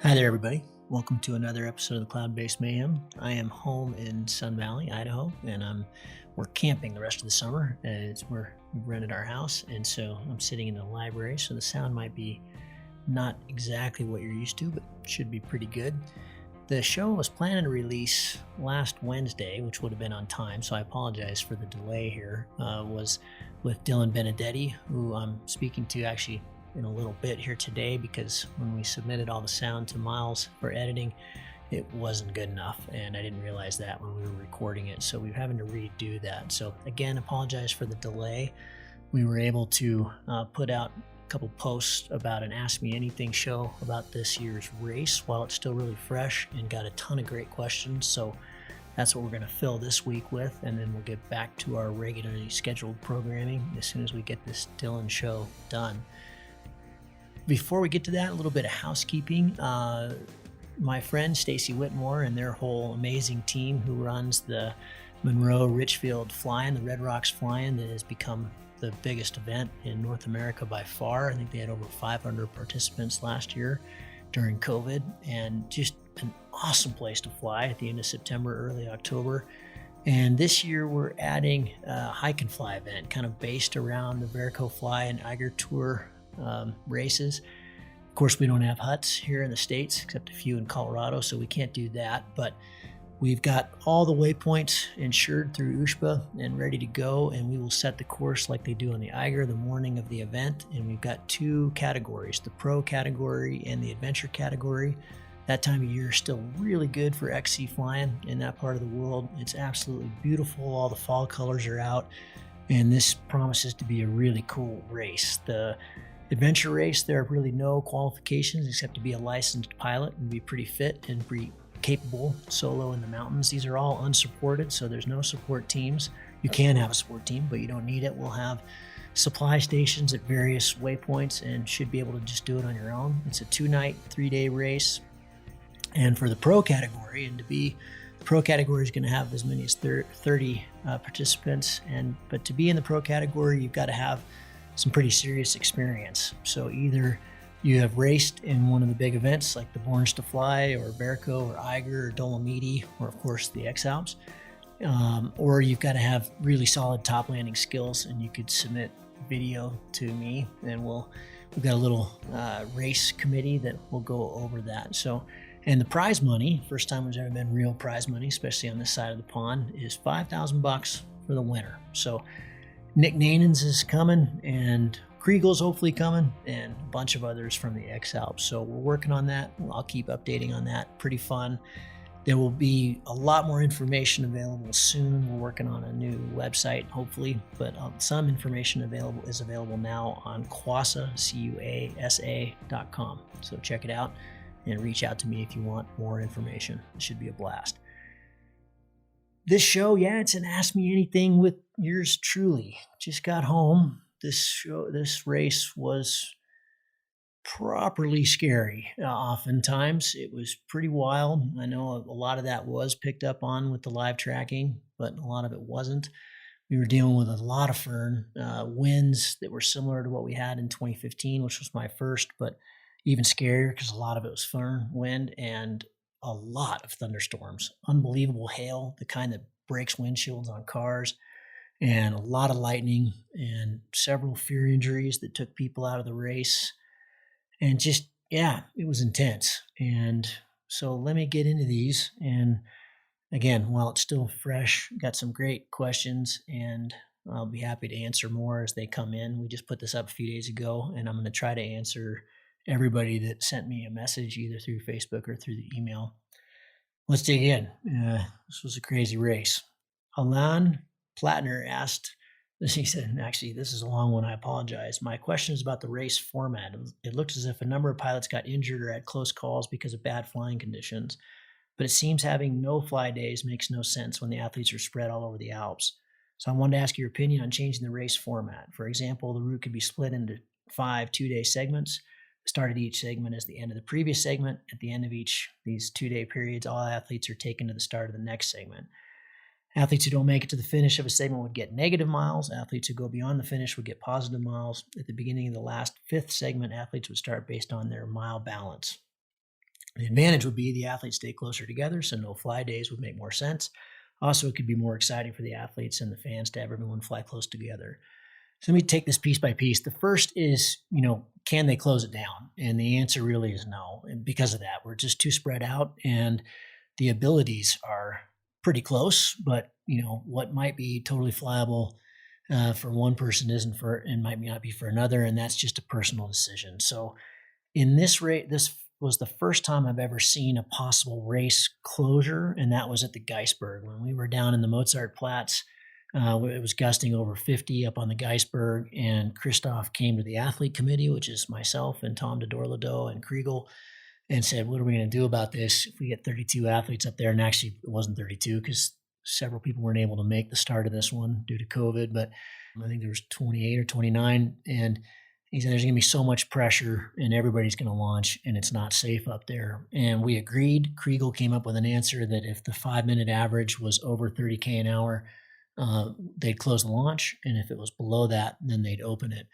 Hi there, everybody. Welcome to another episode of the Cloud-Based Mayhem. I am home in Sun Valley, Idaho, and we're camping the rest of the summer. We've rented our house, and so I'm sitting in the library, so the sound might be not exactly what you're used to, but should be pretty good. The show was planning to release last Wednesday, which would have been on time, so I apologize for the delay here. Was with Dylan Benedetti, who I'm speaking to actually in a little bit here today, because when we submitted all the sound to Miles for editing, it wasn't good enough, and I didn't realize that when we were recording it, so we're having to redo that. So again, apologize for the delay. We were able to put out a couple posts about an Ask Me Anything show about this year's race while it's still really fresh, and got a ton of great questions. So that's what we're going to fill this week with, and then we'll get back to our regularly scheduled programming as soon as we get this Dylan show done. Before we get to that, a little bit of housekeeping. My friend Stacy Whitmore and their whole amazing team who runs the Monroe Richfield Fly-In, the Red Rocks Fly-In, that has become the biggest event in North America by far. I think they had over 500 participants last year during COVID, and just an awesome place to fly at the end of September, early October. And this year we're adding a hike and fly event kind of based around the Verico Fly and Eiger Tour races. Of course, we don't have huts here in the States except a few in Colorado, so we can't do that, but we've got all the waypoints insured through USHPA and ready to go, and we will set the course like they do on the Eiger the morning of the event. And we've got two categories, the pro category and the adventure category. That time of year is still really good for XC flying in that part of the world. It's absolutely beautiful. All the fall colors are out, and this promises to be a really cool race. The adventure race, there are really no qualifications except to be a licensed pilot and be pretty fit and pretty capable solo in the mountains. These are all unsupported, so there's no support teams. You can have a support team, but you don't need it. We'll have supply stations at various waypoints and should be able to just do it on your own. It's a 2-night, 3-day race. And for the pro category, and the pro category is going to have as many as 30 participants, but to be in the pro category, you've got to have some pretty serious experience. So either you have raced in one of the big events like the Borns to Fly or Verico or Eiger or Dolomiti, or of course the X-Alps, or you've got to have really solid top landing skills, and you could submit video to me, and we've got a little race committee that will go over that. So, and the prize money, first time there's ever been real prize money, especially on this side of the pond, is $5,000 for the winner. So Nick Nanens is coming, and Kriegel's hopefully coming, and a bunch of others from the X-Alps. So we're working on that. I'll keep updating on that. Pretty fun. There will be a lot more information available soon. We're working on a new website, hopefully, but some information is available now on CUASA, CUASA.com. So check it out and reach out to me if you want more information. It should be a blast. This show, it's an Ask Me Anything with yours truly. Just got home. This race was properly scary. Oftentimes it was pretty wild. I know a lot of that was picked up on with the live tracking, but a lot of it wasn't. We were dealing with a lot of Fohn winds that were similar to what we had in 2015, which was my first, but even scarier because a lot of it was Fohn wind, and a lot of thunderstorms, unbelievable hail, the kind that breaks windshields on cars, and a lot of lightning, and several fear injuries that took people out of the race. And just, it was intense. And so let me get into these. And again, while it's still fresh, got some great questions, and I'll be happy to answer more as they come in. We just put this up a few days ago, and I'm going to try to answer everybody that sent me a message either through Facebook or through the email. Let's dig in. This was a crazy race. Alan Plattner asked, he said, actually, this is a long one. I apologize. My question is about the race format. It looks as if a number of pilots got injured or had close calls because of bad flying conditions, but it seems having no fly days makes no sense when the athletes are spread all over the Alps. So I wanted to ask your opinion on changing the race format. For example, the route could be split into 5 2-day segments. The start of each segment is the end of the previous segment. At the end of these 2-day periods, all athletes are taken to the start of the next segment. Athletes who don't make it to the finish of a segment would get negative miles. Athletes who go beyond the finish would get positive miles. At the beginning of the last 5th segment, athletes would start based on their mile balance. The advantage would be the athletes stay closer together, so no fly days would make more sense. Also, it could be more exciting for the athletes and the fans to have everyone fly close together. So let me take this piece by piece. The first is, can they close it down? And the answer really is no. And because of that, we're just too spread out and the abilities are pretty close, but what might be totally flyable for one person isn't for, and might not be for another. And that's just a personal decision. So in this rate, this was the first time I've ever seen a possible race closure. And that was at the Geisberg when we were down in the Mozart Platz. It was gusting over 50 up on the Geisberg, and Christoph came to the athlete committee, which is myself and Tom de Dorlado and Kriegel, and said, what are we going to do about this if we get 32 athletes up there? And actually, it wasn't 32 because several people weren't able to make the start of this one due to COVID, but I think there was 28 or 29. And he said, there's going to be so much pressure and everybody's going to launch and it's not safe up there. And we agreed. Kriegel came up with an answer that if the 5-minute average was over 30K an hour, they'd close the launch. And if it was below that, then they'd open it.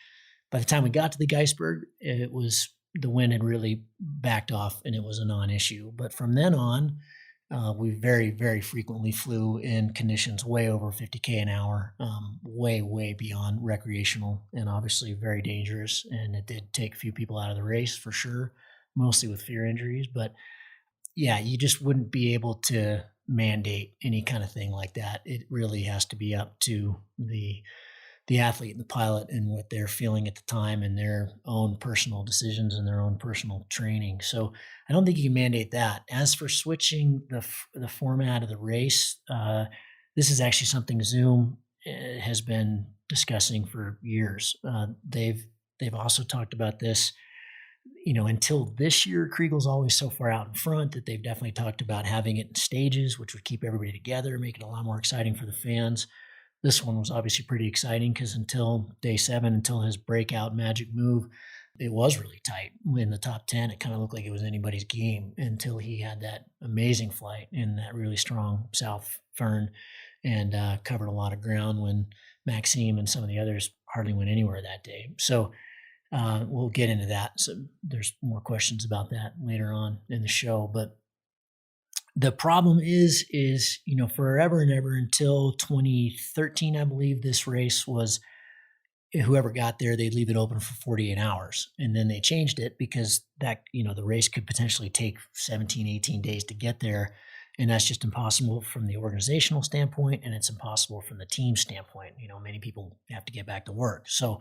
By the time we got to the Geisberg, the wind had really backed off and it was a non-issue. But from then on, we very, very frequently flew in conditions way over 50K an hour, way, way beyond recreational and obviously very dangerous. And it did take a few people out of the race for sure, mostly with fear injuries. But yeah, you just wouldn't be able to mandate any kind of thing like that. It really has to be up to the athlete and the pilot and what they're feeling at the time and their own personal decisions and their own personal training. So I don't think you can mandate that. As for switching the format of the race, this is actually something Zoom has been discussing for years. They've also talked about this. Until this year, Kriegel's always so far out in front that they've definitely talked about having it in stages, which would keep everybody together, make it a lot more exciting for the fans. This one was obviously pretty exciting because until day 7, until his breakout magic move, it was really tight. In the top 10, it kind of looked like it was anybody's game until he had that amazing flight in that really strong South Fohn and covered a lot of ground when Maxime and some of the others hardly went anywhere that day. So we'll get into that. So there's more questions about that later on in the show. But the problem is, forever and ever until 2013, I believe this race was, whoever got there, they'd leave it open for 48 hours. And then they changed it because that, the race could potentially take 17, 18 days to get there. And that's just impossible from the organizational standpoint. And it's impossible from the team standpoint. Many people have to get back to work. So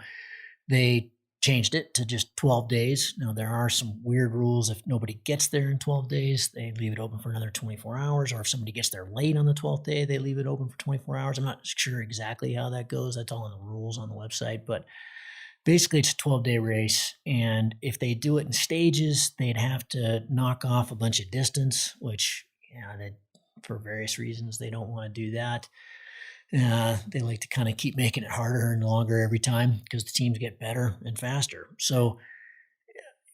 they changed it to just 12 days. Now, there are some weird rules. If nobody gets there in 12 days, they leave it open for another 24 hours. Or if somebody gets there late on the 12th day, they leave it open for 24 hours. I'm not sure exactly how that goes. That's all in the rules on the website. But basically, it's a 12-day race. And if they do it in stages, they'd have to knock off a bunch of distance, which, for various reasons, they don't want to do that. They like to kind of keep making it harder and longer every time because the teams get better and faster. So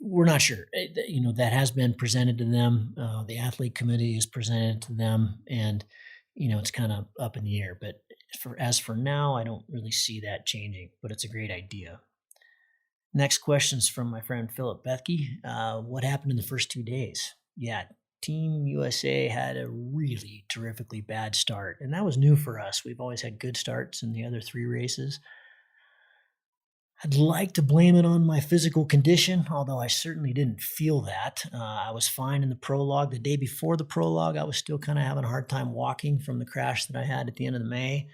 we're not sure. That has been presented to them. The athlete committee is presented to them, and it's kind of up in the air. But as for now, I don't really see that changing. But it's a great idea. Next question's from my friend Philip Bethke. What happened in the first 2 days? Yeah. Team USA had a really terrifically bad start, and that was new for us. We've always had good starts in the other 3 races. I'd like to blame it on my physical condition, although I certainly didn't feel that. I was fine in the prologue. The day before the prologue, I was still kind of having a hard time walking from the crash that I had at the end of the May,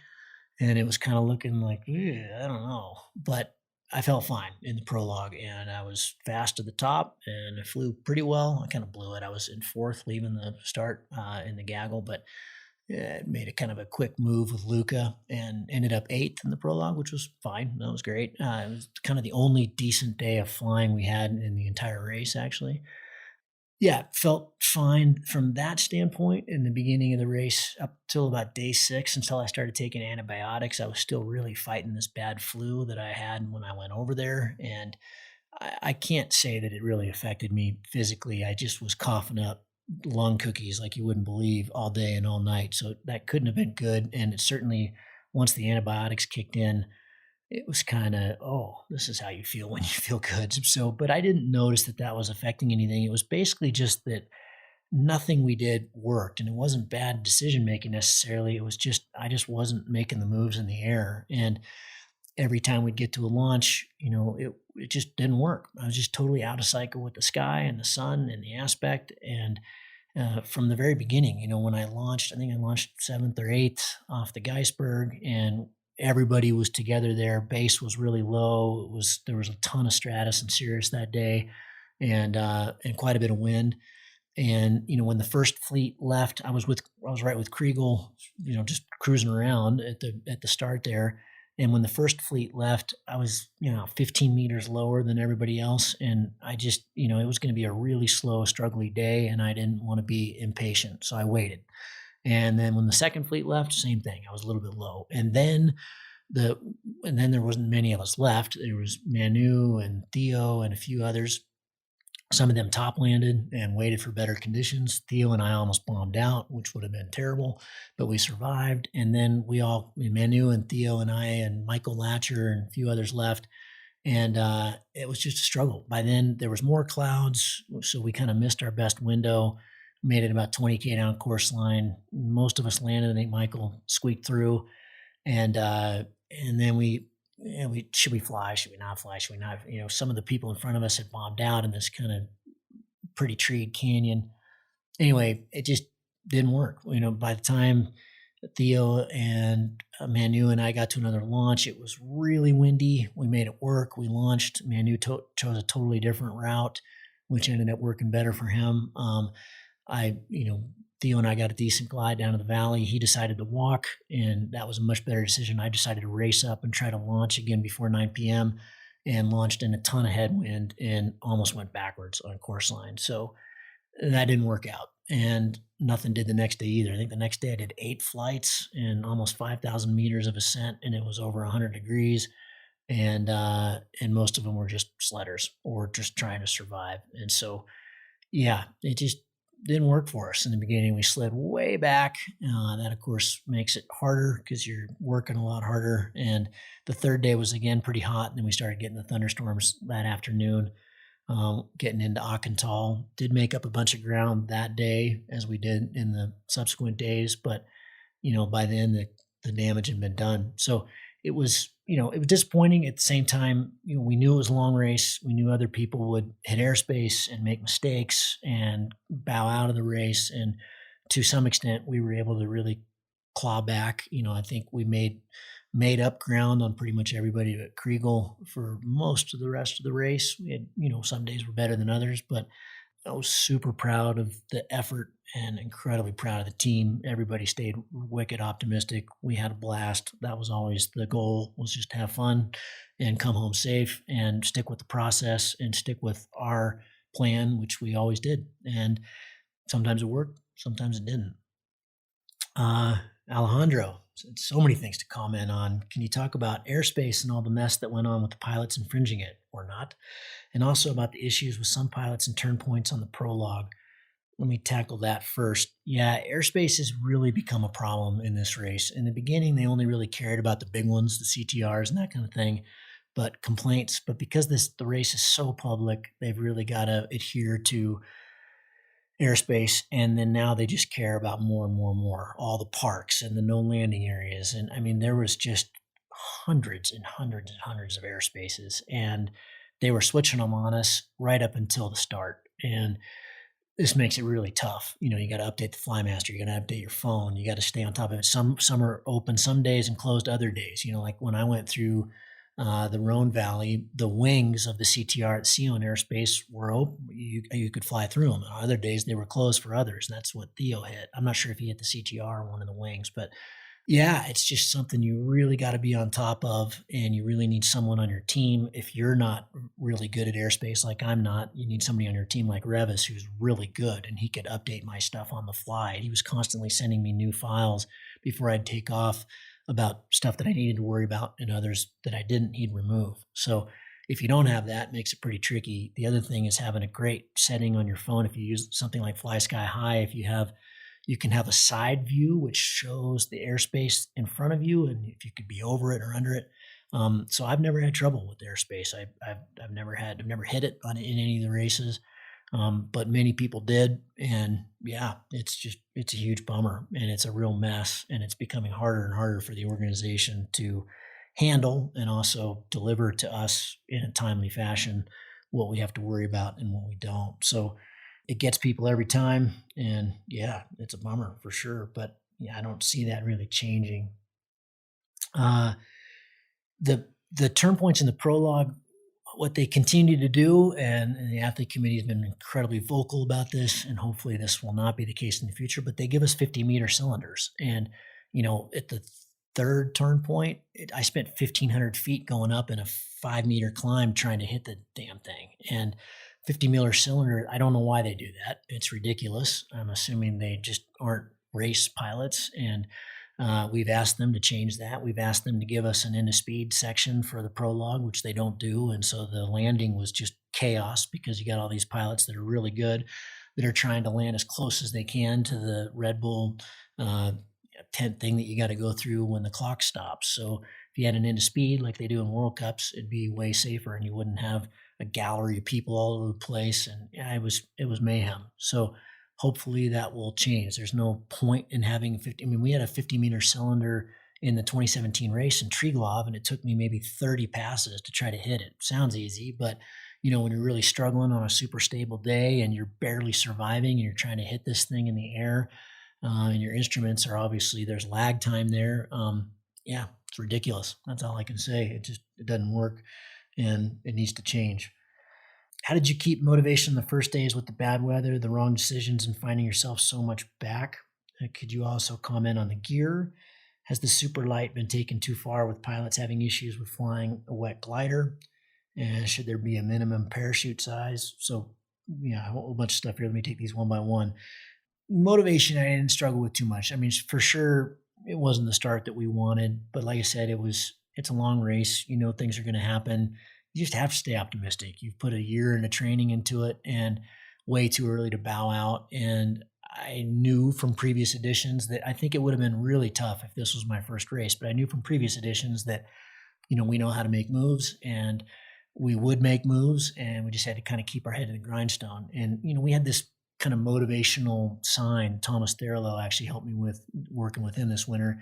and it was kind of looking like, I don't know. But I felt fine in the prologue, and I was fast to the top, and I flew pretty well. I kind of blew it. I was in 4th leaving the start in the gaggle, but made a kind of a quick move with Luca and ended up 8th in the prologue, which was fine. That was great. It was kind of the only decent day of flying we had in the entire race, actually. Yeah, felt fine from that standpoint in the beginning of the race up till about day 6 until I started taking antibiotics. I was still really fighting this bad flu that I had when I went over there. And I can't say that it really affected me physically. I just was coughing up lung cookies like you wouldn't believe all day and all night. So that couldn't have been good. And it certainly, once the antibiotics kicked in, it was kind of, this is how you feel when you feel good. So, but I didn't notice that was affecting anything. It was basically just that nothing we did worked, and it wasn't bad decision making necessarily. It was just I just wasn't making the moves in the air, and every time we'd get to a launch, it just didn't work. I was just totally out of cycle with the sky and the sun and the aspect. And from the very beginning, when I launched, I think I launched seventh or eighth off the Geisberg, and everybody was together there. Base was really low. There was a ton of stratus and cirrus that day, and quite a bit of wind. And when the first fleet left, I was right with Kriegel, just cruising around at the start there. And when the first fleet left, I was 15 meters lower than everybody else, and I just it was going to be a really slow, struggly day, and I didn't want to be impatient, so I waited. And then when the second fleet left, same thing. I was a little bit low, and then there wasn't many of us left. There was Manu and Theo and a few others. Some of them top landed and waited for better conditions. Theo and I almost bombed out, which would have been terrible, but we survived. And then Manu and Theo and I and Michael Latcher and a few others left. And it was just a struggle. By then there was more clouds, so we kind of missed our best window, made it about 20K down course line. Most of us landed. I think Michael squeaked through. And then should we fly? Should we not fly? Should we not? Some of the people in front of us had bombed out in this kind of pretty treed canyon. Anyway, it just didn't work. By the time Theo and Manu and I got to another launch, it was really windy. We made it work. We launched. Manu chose a totally different route, which ended up working better for him. Theo and I got a decent glide down to the valley. He decided to walk, and that was a much better decision. I decided to race up and try to launch again before 9 p.m. and launched in a ton of headwind and almost went backwards on course line. So that didn't work out, and nothing did the next day either. I think the next day I did 8 flights and almost 5,000 meters of ascent, and it was over 100 degrees. And most of them were just sledders or just trying to survive. And so, yeah, it just didn't work for us in the beginning. We slid way back. That, of course, makes it harder because you're working a lot harder. And the third day was, again, pretty hot. And then we started getting the thunderstorms that afternoon, getting into Achental. Did make up a bunch of ground that day, as we did in the subsequent days. But, by then, the damage had been done. So it was disappointing. At the same time, we knew it was a long race. We knew other people would hit airspace and make mistakes and bow out of the race. And to some extent, we were able to really claw back. I think we made up ground on pretty much everybody but Kriegel for most of the rest of the race. We had, some days were better than others, but I was super proud of the effort and incredibly proud of the team. Everybody stayed wicked optimistic. We had a blast. That was always the goal, was just to have fun and come home safe and stick with the process and stick with our plan, which we always did. And sometimes it worked, sometimes it didn't. Alejandro, so many things to comment on. Can you talk about airspace and all the mess that went on with the pilots infringing it or not? And also about the issues with some pilots and turn points on the Prologue. Let me tackle that first. Yeah, airspace has really become a problem in this race. In the beginning, they only really cared about the big ones, the CTRs and that kind of thing, but complaints. But because the race is so public, they've really got to adhere to airspace. And then now they just care about more and more and more, all the parks and the no landing areas. And I mean, there was just hundreds and hundreds and hundreds of airspaces, and they were switching them on us right up until the start. And this makes it really tough. You got to update the Flymaster. You got to update your phone. You got to stay on top of it. Some are open some days and closed other days. Like when I went through the Rhone Valley, the wings of the CTR at Sion airspace were open. You could fly through them. On other days, they were closed for others. And that's what Theo hit. I'm not sure if he hit the CTR or one of the wings, but yeah, it's just something you really got to be on top of, and you really need someone on your team. If you're not really good at airspace like I'm not, you need somebody on your team like Revis, who's really good, and he could update my stuff on the fly. He was constantly sending me new files before I'd take off about stuff that I needed to worry about, and others that I didn't, he'd remove. So if you don't have that, it makes it pretty tricky. The other thing is having a great setting on your phone. If you use something like Fly Sky High, you can have a side view which shows the airspace in front of you, and if you could be over it or under it. So I've never had trouble with airspace. I've never hit it in any of the races. But many people did. And yeah, it's a huge bummer, and it's a real mess, and it's becoming harder and harder for the organization to handle and also deliver to us in a timely fashion what we have to worry about and what we don't. So it gets people every time. And yeah, it's a bummer for sure. But yeah, I don't see that really changing. Uh, the turn points in the prologue, what they continue to do, and the athlete committee has been incredibly vocal about this, and hopefully this will not be the case in the future, but they give us 50-meter cylinders. And, at the third turn point, I spent 1,500 feet going up in a 5-meter climb trying to hit the damn thing. And 50-meter cylinder, I don't know why they do that. It's ridiculous. I'm assuming they just aren't race pilots, and we've asked them to change that. We've asked them to give us an end of speed section for the prologue, which they don't do. And so the landing was just chaos, because you got all these pilots that are really good, that are trying to land as close as they can to the Red Bull tent thing that you got to go through when the clock stops. So if you had an end of speed like they do in World Cups, it'd be way safer, and you wouldn't have a gallery of people all over the place. And yeah, it was mayhem. So hopefully that will change. There's no point in having 50. I mean, we had a 50-meter cylinder in the 2017 race in Triglav, and it took me maybe 30 passes to try to hit it. Sounds easy, but when you're really struggling on a super stable day and you're barely surviving and you're trying to hit this thing in the air, and your instruments are obviously, there's lag time there. Yeah, it's ridiculous. That's all I can say. It doesn't work, and it needs to change. How did you keep motivation the first days with the bad weather, the wrong decisions, and finding yourself so much back? Could you also comment on the gear? Has the super light been taken too far with pilots having issues with flying a wet glider? And should there be a minimum parachute size? So, yeah, a whole bunch of stuff here. Let me take these one by one. Motivation, I didn't struggle with too much. I mean, for sure, it wasn't the start that we wanted. But like I said, it's a long race. Things are going to happen. You just have to stay optimistic. You've put a year into training into it, and way too early to bow out. And I knew from previous editions that I think it would have been really tough if this was my first race, but I knew from previous editions that, we know how to make moves, and we would make moves, and we just had to kind of keep our head to the grindstone. And, we had this kind of motivational sign. Thomas Thurlow actually helped me with working with him this winter,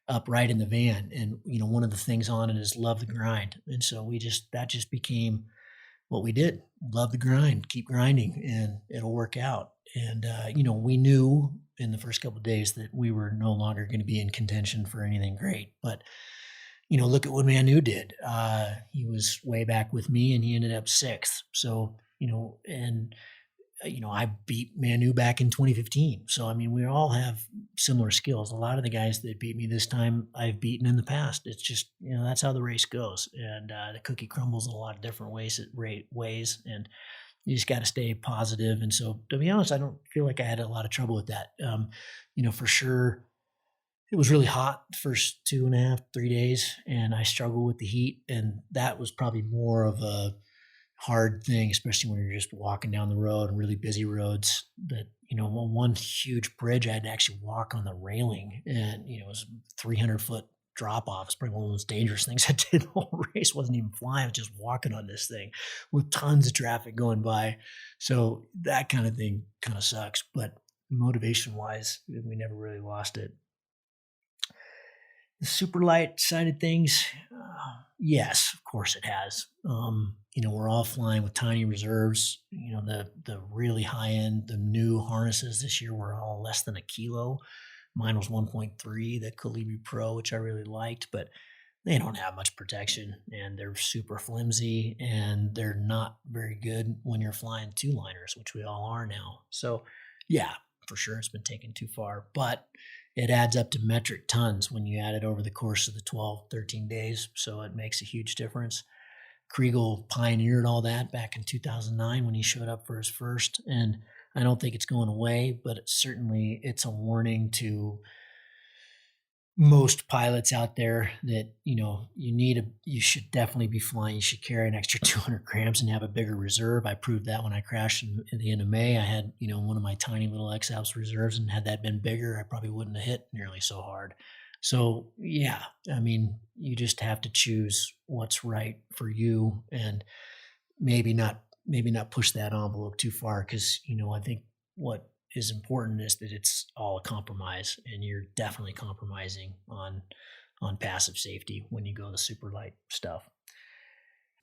up right in the van. And, one of the things on it is love the grind. And so that just became what we did. Love the grind, keep grinding, and it'll work out. And, we knew in the first couple of days that we were no longer going to be in contention for anything great. But, look at what Manu did. He was way back with me, and he ended up 6th. So, I beat Manu back in 2015. So, I mean, we all have similar skills. A lot of the guys that beat me this time, I've beaten in the past. It's just, that's how the race goes. And the cookie crumbles in a lot of different ways, and you just got to stay positive. And so, to be honest, I don't feel like I had a lot of trouble with that. For sure, it was really hot the first 2.5, 3 days, and I struggled with the heat. And that was probably more of a hard thing, especially when you're just walking down the road and really busy roads. That on one huge bridge, I had to actually walk on the railing, and it was 300-foot drop off. It's probably one of the most dangerous things I did the whole race. Wasn't even flying, I was just walking on this thing with tons of traffic going by. So that kind of thing kind of sucks. But motivation wise, we never really lost it. The super light side of things, yes, of course it has. We're all flying with tiny reserves. The really high end, the new harnesses this year were all less than a kilo. Mine was 1.3, the Colibri Pro, which I really liked, but they don't have much protection, and they're super flimsy, and they're not very good when you're flying 2-liners, which we all are now. So yeah, for sure it's been taken too far, but it adds up to metric tons when you add it over the course of the 12, 13 days. So it makes a huge difference. Kriegel pioneered all that back in 2009 when he showed up for his first. And I don't think it's going away, but it's a warning to most pilots out there that, you should definitely be flying. You should carry an extra 200 grams and have a bigger reserve. I proved that when I crashed at the end of May. I had, one of my tiny little X-Alps reserves, and had that been bigger, I probably wouldn't have hit nearly so hard. So yeah, I mean, you just have to choose what's right for you, and maybe not maybe not push that envelope too far, because, I think what is important is that it's all a compromise, and you're definitely compromising on passive safety when you go the super light stuff.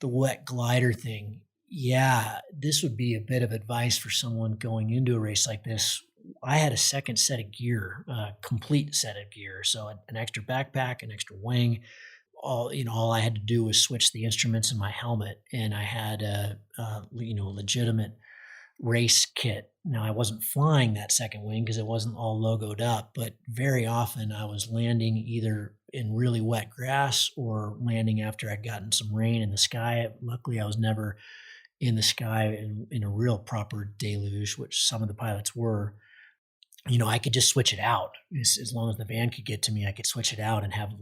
The wet glider thing, yeah, this would be a bit of advice for someone going into a race like this. I had a second set of gear, a complete set of gear, so an extra backpack, an extra wing. All I had to do was switch the instruments in my helmet, and I had a legitimate race kit. Now, I wasn't flying that second wing because it wasn't all logoed up, but very often I was landing either in really wet grass or landing after I'd gotten some rain in the sky. Luckily, I was never in the sky in a real proper deluge, which some of the pilots were. I could just switch it out as long as the van could get to me. I could switch it out and have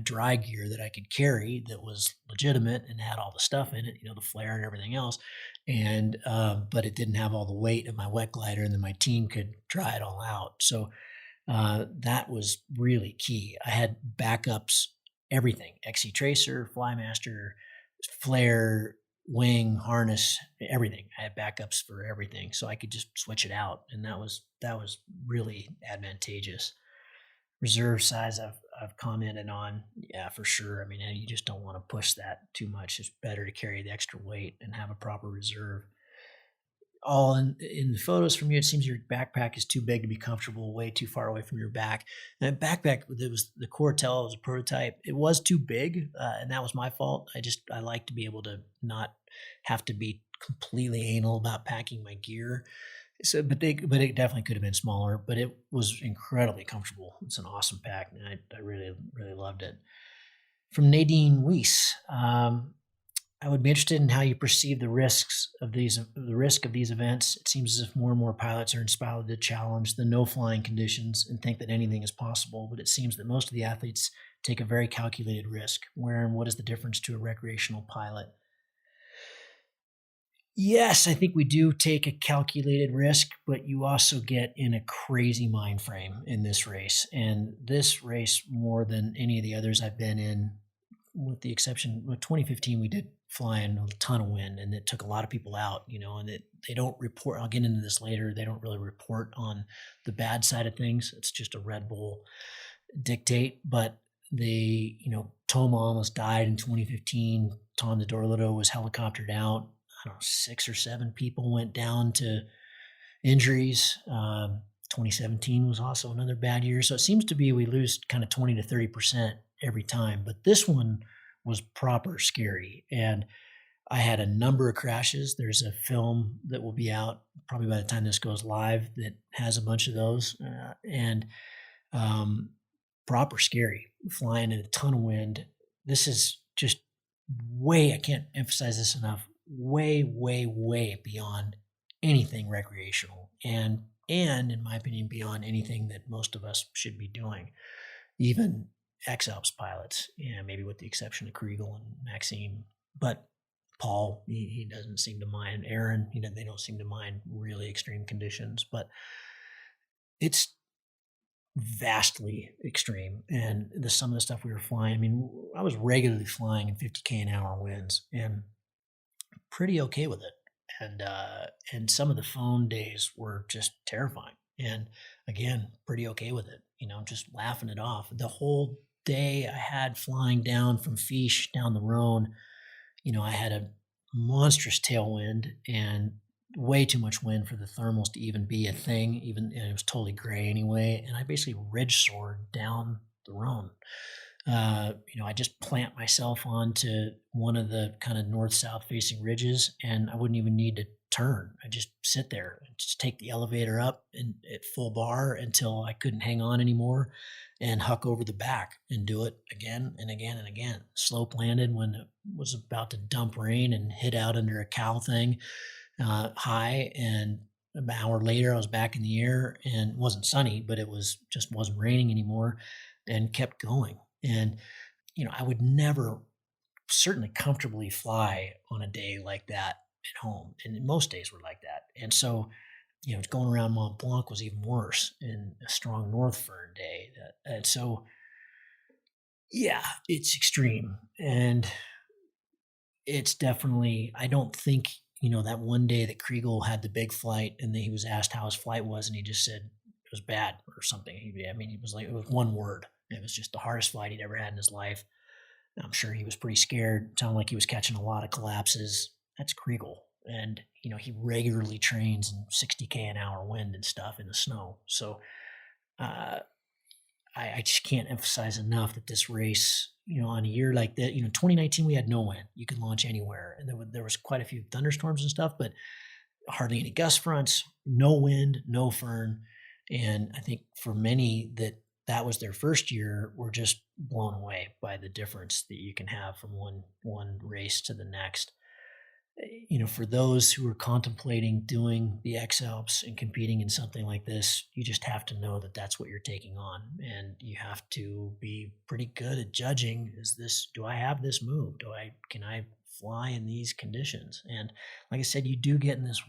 dry gear that I could carry that was legitimate and had all the stuff in it, the flare and everything else. And but it didn't have all the weight of my wet glider, and then my team could dry it all out. So that was really key. I had backups, everything: XC Tracer, Flymaster, flare, wing, harness, everything. I had backups for everything, so I could just switch it out, and that was really advantageous. Reserve size, I've commented on, yeah, for sure. I mean, you just don't want to push that too much. It's better to carry the extra weight and have a proper reserve. All in the photos from you, it seems your backpack is too big to be comfortable, way too far away from your back. And that backpack, it was the Cortel, it was a prototype. It was too big, and that was my fault. I like to be able to not have to be completely anal about packing my gear. So, but it definitely could have been smaller, but it was incredibly comfortable. It's an awesome pack, and I really, really loved it. From Nadine Weiss, I would be interested in how you perceive the risk of these events. It seems as if more and more pilots are inspired to challenge the no flying conditions and think that anything is possible, but it seems that most of the athletes take a very calculated risk. Where and what is the difference to a recreational pilot? Yes, I think we do take a calculated risk, but you also get in a crazy mind frame in this race. And this race, more than any of the others I've been in, with the exception of 2015, we did fly in a ton of wind, and it took a lot of people out, and they don't report. I'll get into this later. They don't really report on the bad side of things. It's just a Red Bull dictate. But Toma almost died in 2015. Tom de Dorlito was helicoptered out. I don't know, 6 or 7 people went down to injuries. 2017 was also another bad year. So it seems to be we lose kind of 20 to 30% every time. But this one was proper scary. And I had a number of crashes. There's a film that will be out probably by the time this goes live that has a bunch of those. And proper scary, flying in a ton of wind. This is just I can't emphasize this enough, way, way, way beyond anything recreational. And in my opinion, beyond anything that most of us should be doing. Even X-Alps pilots, maybe with the exception of Kriegel and Maxime, but Paul, he doesn't seem to mind. Aaron, they don't seem to mind really extreme conditions, but it's vastly extreme. And some of the stuff we were flying, I mean, I was regularly flying in 50K an hour winds and pretty okay with it. And some of the Fohn days were just terrifying. And again, pretty okay with it, just laughing it off. The whole day I had flying down from Fiche down the Rhone, I had a monstrous tailwind and way too much wind for the thermals to even be a thing, and it was totally gray anyway. And I basically ridge soared down the Rhone. I just plant myself onto one of the kind of north-south facing ridges, and I wouldn't even need to turn. I just sit there and just take the elevator up and at full bar until I couldn't hang on anymore, and huck over the back and do it again and again and again. Slope landed when it was about to dump rain and hit out under a cow thing high, and an hour later I was back in the air, and it wasn't sunny, but it wasn't raining anymore, and kept going. And I would never certainly comfortably fly on a day like that at home, and most days were like that. And so going around Mont Blanc was even worse in a strong north Fohn day. And so yeah, it's extreme, and it's definitely, I don't think that one day that Kriegel had the big flight and then he was asked how his flight was and he just said it was bad or something. He was like, it was one word. It was just the hardest flight he'd ever had in his life. I'm sure he was pretty scared. It sounded like he was catching a lot of collapses. That's Kriegel. And, he regularly trains in 60K an hour wind and stuff in the snow. So I just can't emphasize enough that this race, on a year like that, 2019, we had no wind. You could launch anywhere. And there was quite a few thunderstorms and stuff, but hardly any gust fronts, no wind, no Fohn. And I think for many that was their first year, were just blown away by the difference that you can have from one race to the next. For those who are contemplating doing the X-Alps and competing in something like this, you just have to know that that's what you're taking on. And you have to be pretty good at judging, do I have this move? Can I fly in these conditions? And like I said, you do get in this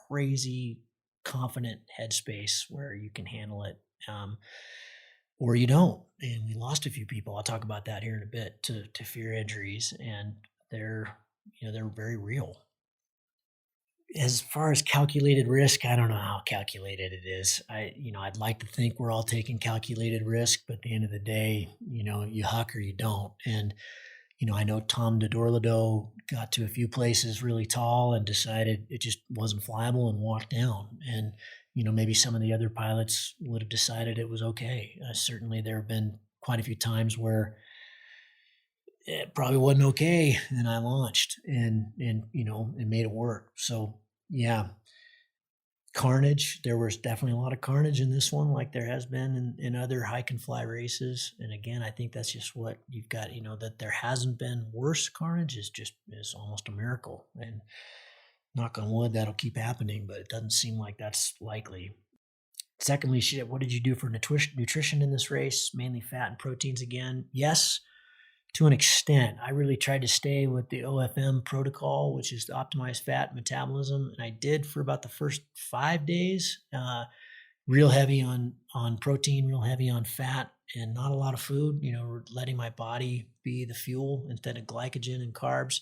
crazy confident headspace where you can handle it. Or you don't. And we lost a few people. I'll talk about that here in a bit to fear injuries, and they're very real. As far as calculated risk, I don't know how calculated it is. I'd like to think we're all taking calculated risk, but at the end of the day, you huck or you don't. And, I know Tom de Dorlado got to a few places really tall and decided it just wasn't flyable and walked down. And, maybe some of the other pilots would have decided it was okay. Certainly there have been quite a few times where it probably wasn't okay, and I launched and made it work. So yeah, carnage. There was definitely a lot of carnage in this one, like there has been in other hike and fly races. And again, I think that's just what you've got. That there hasn't been worse carnage is almost a miracle. And knock on wood, that'll keep happening, but it doesn't seem like that's likely. Secondly, what did you do for nutrition in this race? Mainly fat and proteins again. Yes, to an extent. I really tried to stay with the OFM protocol, which is the optimized fat metabolism. And I did for about the first 5 days, real heavy on protein, real heavy on fat, and not a lot of food, letting my body be the fuel instead of glycogen and carbs.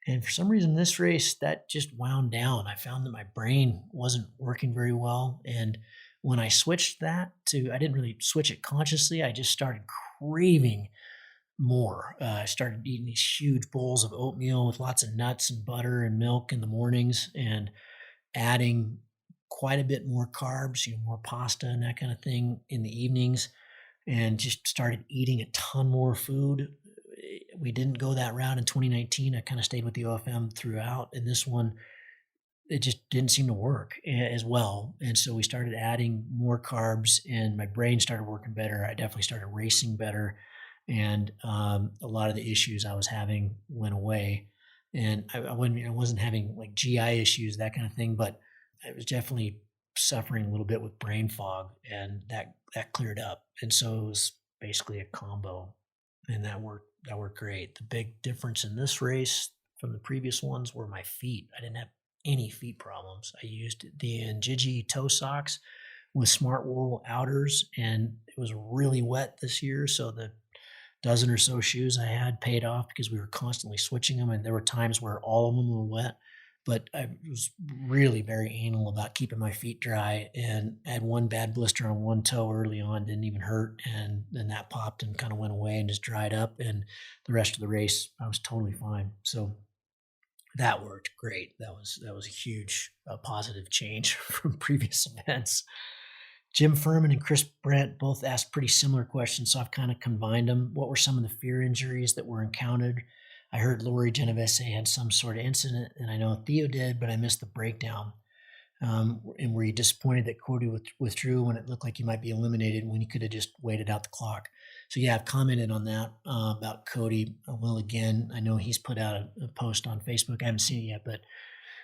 And for some reason, this race, that just wound down. I found that my brain wasn't working very well. And when I switched that I didn't really switch it consciously. I just started craving more. I started eating these huge bowls of oatmeal with lots of nuts and butter and milk in the mornings, and adding quite a bit more carbs, more pasta and that kind of thing in the evenings, and just started eating a ton more food. We didn't go that route in 2019. I kind of stayed with the OFM throughout. And this one, it just didn't seem to work as well. And so we started adding more carbs, and my brain started working better. I definitely started racing better. And a lot of the issues I was having went away. And I wasn't having like GI issues, that kind of thing, but I was definitely suffering a little bit with brain fog, and that cleared up. And so it was basically a combo, and that worked great. The big difference in this race from the previous ones were my feet. I didn't have any feet problems. I used the Njiji toe socks with smart wool outers, and it was really wet this year. So the dozen or so shoes I had paid off because we were constantly switching them. And there were times where all of them were wet, but I was really very anal about keeping my feet dry, and I had one bad blister on one toe early on, didn't even hurt. And then that popped and kind of went away and just dried up. And the rest of the race, I was totally fine. So that worked great. That was a huge positive change from previous events. Jim Furman and Chris Brent both asked pretty similar questions, so I've kind of combined them. What were some of the fear injuries that were encountered? I heard Lori Genovese had some sort of incident, and I know Theo did, but I missed the breakdown. And were you disappointed that Cody withdrew when it looked like he might be eliminated, when he could have just waited out the clock? So yeah, I've commented on that about Cody. I will again. I know he's put out a post on Facebook. I haven't seen it yet, but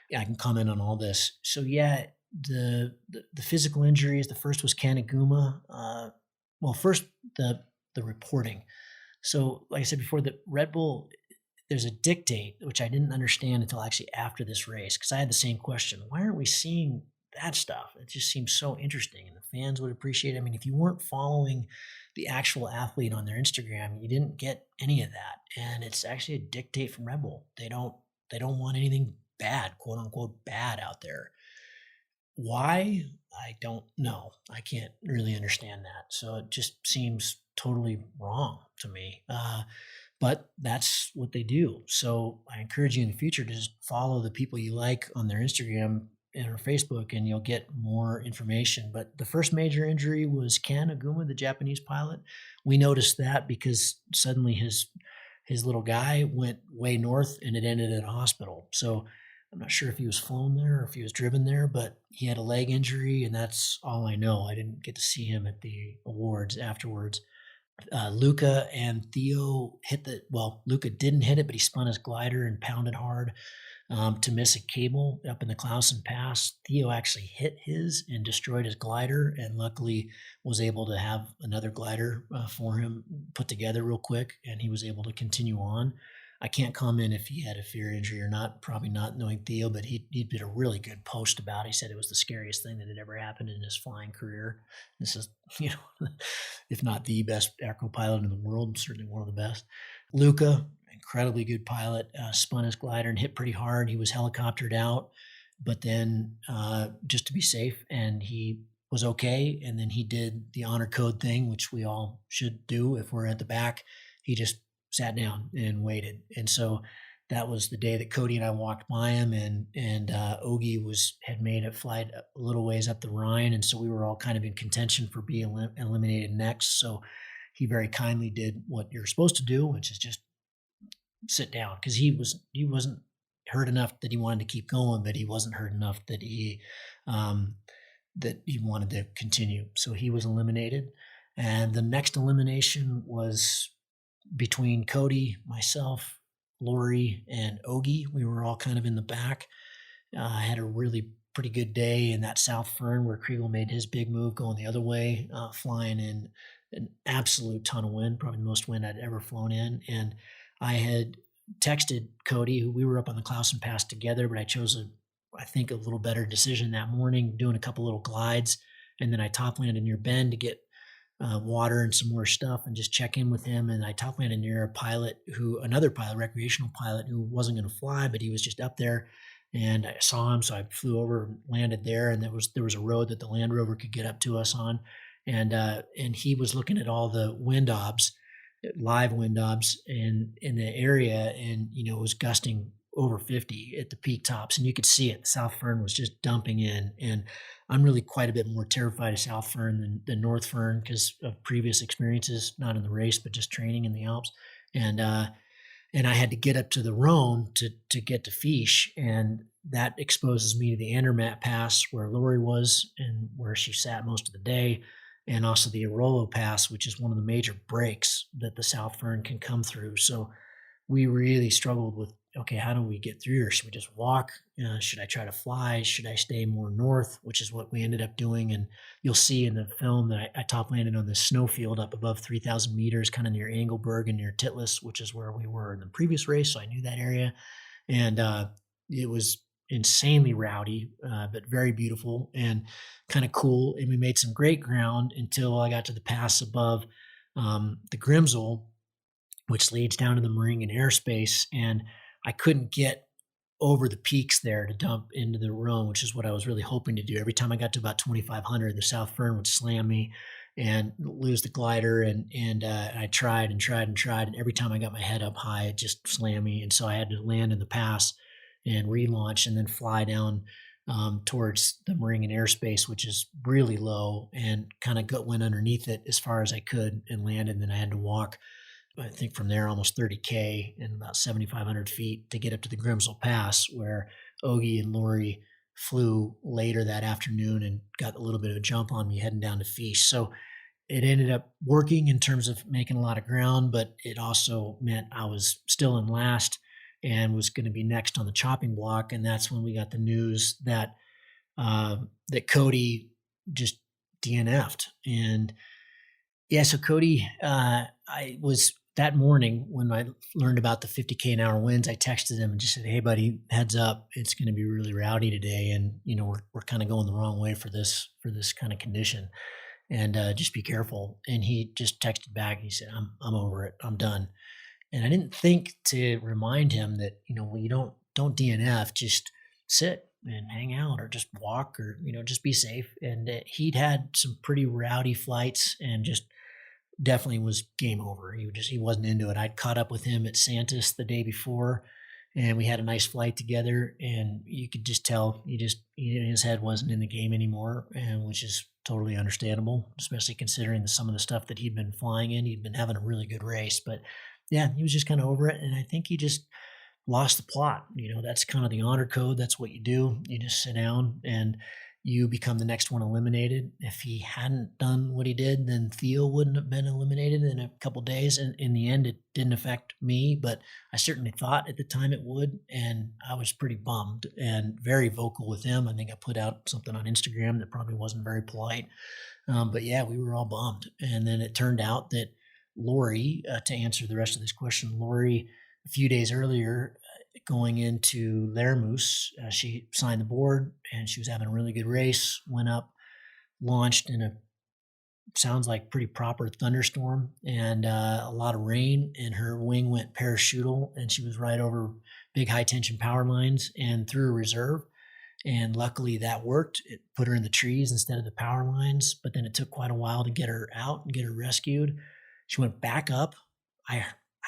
yeah, I can comment on all this. So yeah, the physical injuries. The first was Kanaguma. First the reporting. So like I said before, the Red Bull, there's a dictate, which I didn't understand until actually after this race, because I had the same question. Why aren't we seeing that stuff? It just seems so interesting, and the fans would appreciate it. I mean, if you weren't following the actual athlete on their Instagram, you didn't get any of that. And it's actually a dictate from Red Bull. They don't want anything bad, quote unquote, bad out there. Why? I don't know. I can't really understand that. So it just seems totally wrong to me. But that's what they do. So I encourage you in the future to just follow the people you like on their Instagram and or Facebook, and you'll get more information. But the first major injury was Ken Aguma, the Japanese pilot. We noticed that because suddenly his little guy went way north and it ended at a hospital. So I'm not sure if he was flown there or if he was driven there, but he had a leg injury, and that's all I know. I didn't get to see him at the awards afterwards. Luca and Theo Luca didn't hit it, but he spun his glider and pounded hard to miss a cable up in the Clausen Pass. Theo actually hit his and destroyed his glider, and luckily was able to have another glider for him put together real quick, and he was able to continue on. I can't comment if he had a fear injury or not, probably not knowing Theo, but he did a really good post about it. He said it was the scariest thing that had ever happened in his flying career. This is, if not the best acro pilot in the world, certainly one of the best. Luca, incredibly good pilot, spun his glider and hit pretty hard. He was helicoptered out, but then just to be safe, and he was okay. And then he did the honor code thing, which we all should do if we're at the back. He just sat down and waited. And so that was the day that Cody and I walked by him, and Ogie had made a flight a little ways up the Rhine. And so we were all kind of in contention for being eliminated next. So he very kindly did what you're supposed to do, which is just sit down, because he wasn't hurt enough that he wanted to keep going, but he wasn't hurt enough that he wanted to continue. So he was eliminated. And the next elimination was between Cody, myself, Lori, and Ogie. We were all kind of in the back. I had a really pretty good day in that South Fern where Kriegel made his big move going the other way, flying in an absolute ton of wind, probably the most wind I'd ever flown in. And I had texted Cody, who we were up on the Clausen Pass together, but I chose I think a little better decision that morning, doing a couple little glides. And then I top landed near Bend to get water and some more stuff and just check in with him. And I top landed near another pilot, recreational pilot, who wasn't going to fly, but he was just up there, and I saw him. So I flew over, landed there, and there was a road that the Land Rover could get up to us on. And he was looking at all the live wind obs in the area, and, it was gusting over 50 at the peak tops, and you could see it. The South Fern was just dumping in, and I'm really quite a bit more terrified of South Fern than North Fern because of previous experiences, not in the race, but just training in the Alps. And I had to get up to the Rhone to get to Fiche, and that exposes me to the Andermatt Pass where Lori was and where she sat most of the day, and also the Arolo Pass, which is one of the major breaks that the South Fern can come through. So we really struggled with, okay, how do we get through here? Should we just walk? Should I try to fly? Should I stay more north, which is what we ended up doing? And you'll see in the film that I top landed on the snowfield up above 3,000 meters, kind of near Engelberg and near Titlis, which is where we were in the previous race. So I knew that area. And it was insanely rowdy, but very beautiful and kind of cool. And we made some great ground until I got to the pass above the Grimsel, which leads down to the Meringen airspace. And I couldn't get over the peaks there to dump into the Rhone, which is what I was really hoping to do. Every time I got to about 2,500, the South Fern would slam me and lose the glider. And I tried. And every time I got my head up high, it just slammed me. And so I had to land in the pass and relaunch and then fly down towards the Meringen airspace, which is really low, and kind of went underneath it as far as I could and landed. And then I had to walk, I think from there, almost 30K and about 7,500 feet to get up to the Grimsel Pass, where Ogie and Lori flew later that afternoon and got a little bit of a jump on me heading down to Fiche. So it ended up working in terms of making a lot of ground, but it also meant I was still in last and was going to be next on the chopping block. And that's when we got the news that that Cody just DNF'd. And yeah, so Cody, I was that morning when I learned about the 50K an hour winds, I texted him and just said, "Hey buddy, heads up, it's going to be really rowdy today. And, we're kind of going the wrong way for this kind of condition. And just be careful." And he just texted back and he said, I'm over it. I'm done. And I didn't think to remind him that, when you don't DNF, just sit and hang out or just walk or, just be safe. And he'd had some pretty rowdy flights and just definitely was game over. He wasn't into it. I'd caught up with him at Santos the day before, and we had a nice flight together, and you could just tell his head wasn't in the game anymore, and which is totally understandable, especially considering some of the stuff that he'd been flying in. He'd been having a really good race, but yeah, he was just kind of over it, and I think he just lost the plot. That's kind of the honor code. That's what you do. You just sit down and you become the next one eliminated. If he hadn't done what he did, then Theo wouldn't have been eliminated in a couple days. And in the end, it didn't affect me, but I certainly thought at the time it would. And I was pretty bummed and very vocal with him. I think I put out something on Instagram that probably wasn't very polite. But yeah, we were all bummed. And then it turned out that Lori, to answer the rest of this question, Lori, a few days earlier, going into Lermoos, she signed the board and she was having a really good race, went up, launched in a sounds like pretty proper thunderstorm and a lot of rain, and her wing went parachutal and she was right over big high tension power lines and through a reserve. And luckily that worked. It put her in the trees instead of the power lines, but then it took quite a while to get her out and get her rescued. She went back up.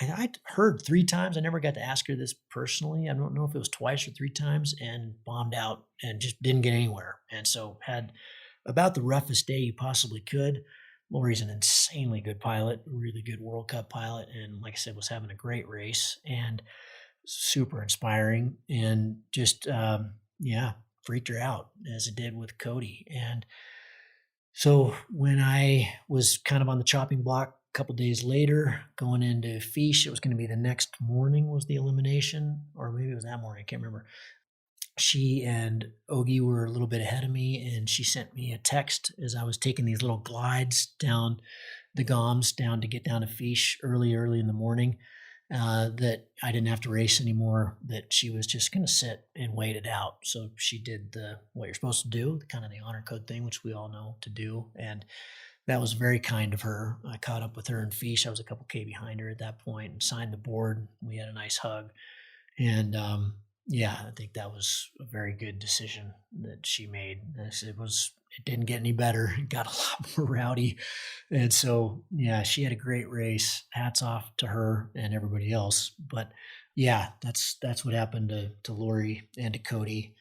I'd heard 3 times. I never got to ask her this personally. I don't know if it was twice or 3 times, and bombed out and just didn't get anywhere. And so had about the roughest day you possibly could. Lori's an insanely good pilot, really good World Cup pilot. And like I said, was having a great race and super inspiring, and just, freaked her out as it did with Cody. And so when I was kind of on the chopping block, couple days later, going into Fiche, it was going to be the next morning was the elimination, or maybe it was that morning. I can't remember. She and Ogie were a little bit ahead of me, and she sent me a text as I was taking these little glides down the GOMS down to get down to Fiche early in the morning, that I didn't have to race anymore, that she was just going to sit and wait it out. So she did what you're supposed to do, kind of the honor code thing, which we all know to do. And that was very kind of her. I caught up with her in Fiche. I was a couple K behind her at that point and signed the board. We had a nice hug. And I think that was a very good decision that she made. It didn't get any better. It got a lot more rowdy. And so, yeah, she had a great race. Hats off to her and everybody else. But yeah, that's what happened to Lori and to Cody.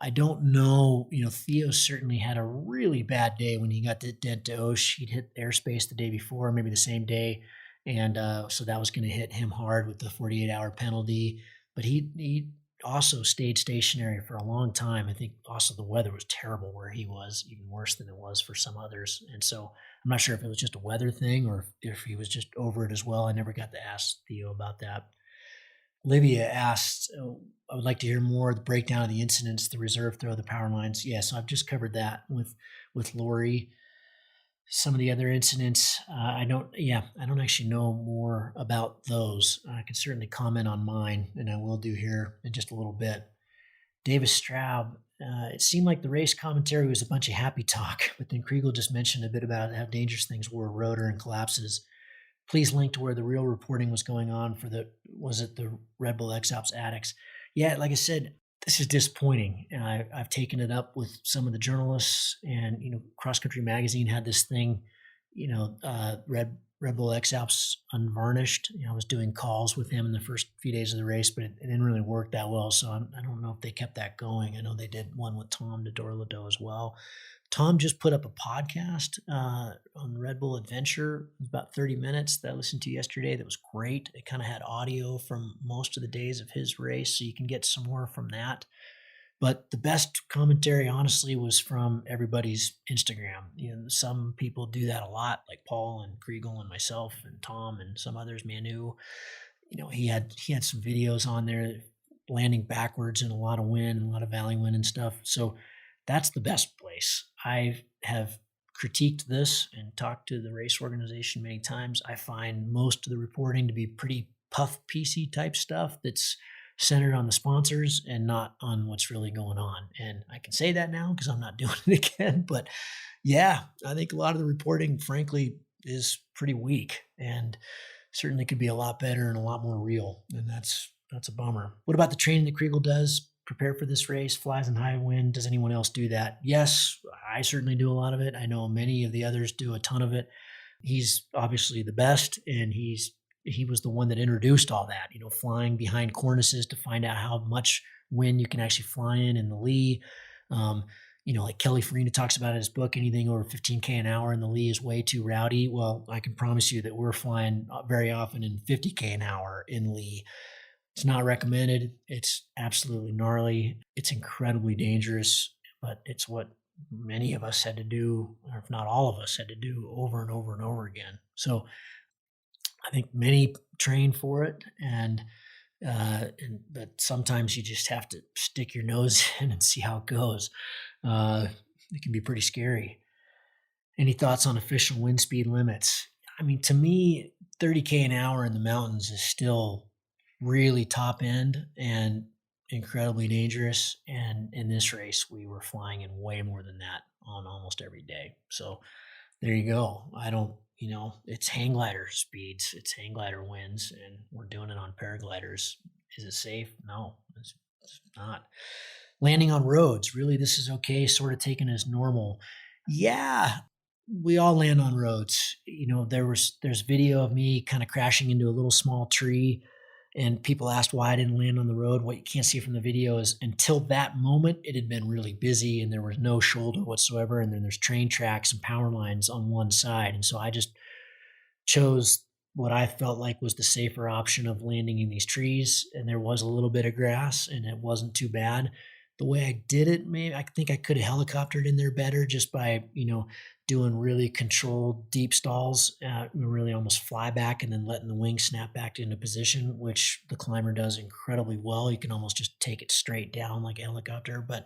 I don't know, Theo certainly had a really bad day when he got dead to Osh. He'd hit airspace the day before, maybe the same day. And so that was going to hit him hard with the 48-hour penalty. But he also stayed stationary for a long time. I think also the weather was terrible where he was, even worse than it was for some others. And so I'm not sure if it was just a weather thing or if he was just over it as well. I never got to ask Theo about that. Olivia asked, I would like to hear more of the breakdown of the incidents, the reserve throw, the power lines. Yeah, so I've just covered that with Lori. Some of the other incidents, I don't actually know more about those. I can certainly comment on mine, and I will do here in just a little bit. Davis Straub, it seemed like the race commentary was a bunch of happy talk, but then Kriegel just mentioned a bit about how dangerous things were, rotor and collapses. Please link to where the real reporting was going on for the Red Bull X-Alps addicts. Yeah, like I said, this is disappointing. And I've taken it up with some of the journalists, and, Cross Country Magazine had this thing, Red Bull X-Alps Unvarnished. I was doing calls with him in the first few days of the race, but it didn't really work that well. So I don't know if they kept that going. I know they did one with Tom Dodor-Ladeau as well. Tom just put up a podcast on Red Bull Adventure. It was about 30 minutes that I listened to yesterday. That was great. It kind of had audio from most of the days of his race, so you can get some more from that. But the best commentary, honestly, was from everybody's Instagram. Some people do that a lot, like Paul and Kriegel and myself and Tom and some others, Manu. He had some videos on there landing backwards in a lot of wind and a lot of valley wind and stuff. So that's the best place. I have critiqued this and talked to the race organization many times. I find most of the reporting to be pretty puff piecey type stuff that's centered on the sponsors and not on what's really going on. And I can say that now because I'm not doing it again. But yeah, I think a lot of the reporting, frankly, is pretty weak and certainly could be a lot better and a lot more real. And that's a bummer. What about the training that Kriegel does? prepare for this race, flies in high wind. Does anyone else do that? Yes, I certainly do a lot of it. I know many of the others do a ton of it. He's obviously the best, and he was the one that introduced all that, flying behind cornices to find out how much wind you can actually fly in the lee. Like Kelly Farina talks about in his book, anything over 15K an hour in the lee is way too rowdy. Well, I can promise you that we're flying very often in 50K an hour in lee. It's not recommended. It's absolutely gnarly. It's incredibly dangerous, but it's what many of us had to do, or if not all of us had to do over and over and over again. So I think many train for it, but sometimes you just have to stick your nose in and see how it goes. It can be pretty scary. Any thoughts on official wind speed limits? I mean, to me, 30K an hour in the mountains is still really top end and incredibly dangerous. And in this race, we were flying in way more than that on almost every day. So there you go. It's hang glider speeds, it's hang glider winds, and we're doing it on paragliders. Is it safe? No, it's not. Landing on roads, really, this is okay, sort of taken as normal. Yeah, we all land on roads. There's video of me kind of crashing into a little small tree, and people asked why I didn't land on the road. What you can't see from the video is until that moment, it had been really busy and there was no shoulder whatsoever. And then there's train tracks and power lines on one side. And so I just chose what I felt like was the safer option of landing in these trees. And there was a little bit of grass and it wasn't too bad. The way I did it, maybe I think I could have helicoptered in there better just by, doing really controlled deep stalls, really almost fly back and then letting the wings snap back into position, which the climber does incredibly well. You can almost just take it straight down like a helicopter, but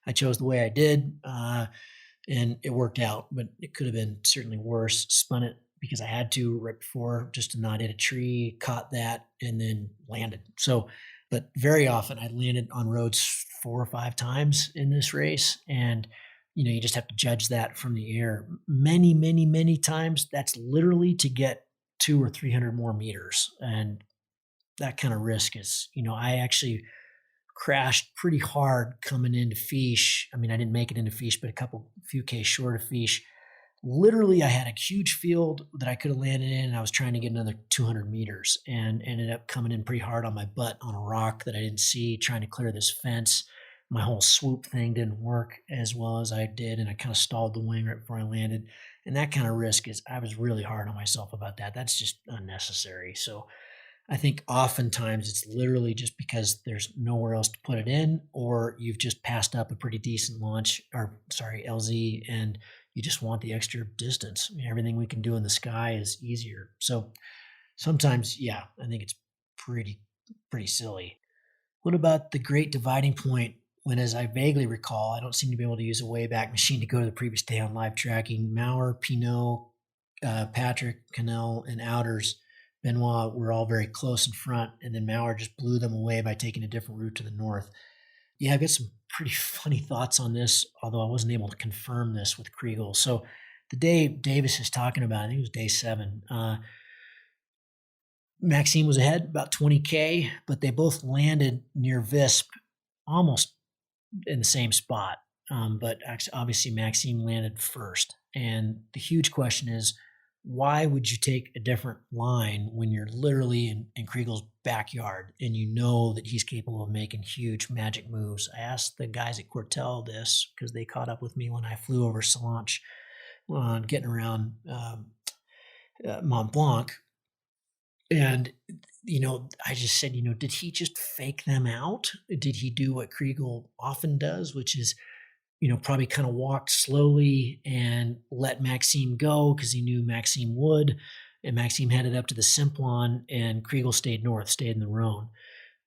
I chose the way I did, and it worked out, but it could have been certainly worse. Spun it because I had to right before just to not hit a tree, caught that, and then landed. So, but very often I landed on roads 4 or 5 times in this race, and you just have to judge that from the air. Many, many, many times, that's literally to get 200 or 300 more meters. And that kind of risk is, I actually crashed pretty hard coming into Fish. I mean, I didn't make it into Fish, but a few K short of Fish. Literally, I had a huge field that I could have landed in, and I was trying to get another 200 meters and ended up coming in pretty hard on my butt on a rock that I didn't see, trying to clear this fence. My whole swoop thing didn't work as well as I did, and I kind of stalled the wing right before I landed. And that kind of risk I was really hard on myself about that. That's just unnecessary. So I think oftentimes it's literally just because there's nowhere else to put it in, or you've just passed up a pretty decent LZ, and you just want the extra distance. I mean, everything we can do in the sky is easier. So sometimes, yeah, I think it's pretty silly. What about the great dividing point when, as I vaguely recall, I don't seem to be able to use a Wayback Machine to go to the previous day on live tracking? Maurer, Pinot, Patrick, Cannell, and Outers, Benoit were all very close in front, and then Maurer just blew them away by taking a different route to the north. Yeah, I've got some pretty funny thoughts on this, although I wasn't able to confirm this with Kriegel. So the day Davis is talking about, I think it was day 7, Maxime was ahead about 20K, but they both landed near Visp almost in the same spot. But obviously Maxime landed first. And the huge question is, why would you take a different line when you're literally in Kriegel's backyard and you know that he's capable of making huge magic moves? I asked the guys at Cortel this because they caught up with me when I flew over Salanche on getting around Mont Blanc. And, I just said, did he just fake them out? Did he do what Kriegel often does, which is, probably kind of walked slowly and let Maxime go because he knew Maxime would. And Maxime headed up to the Simplon, and Kriegel stayed in the Rhone.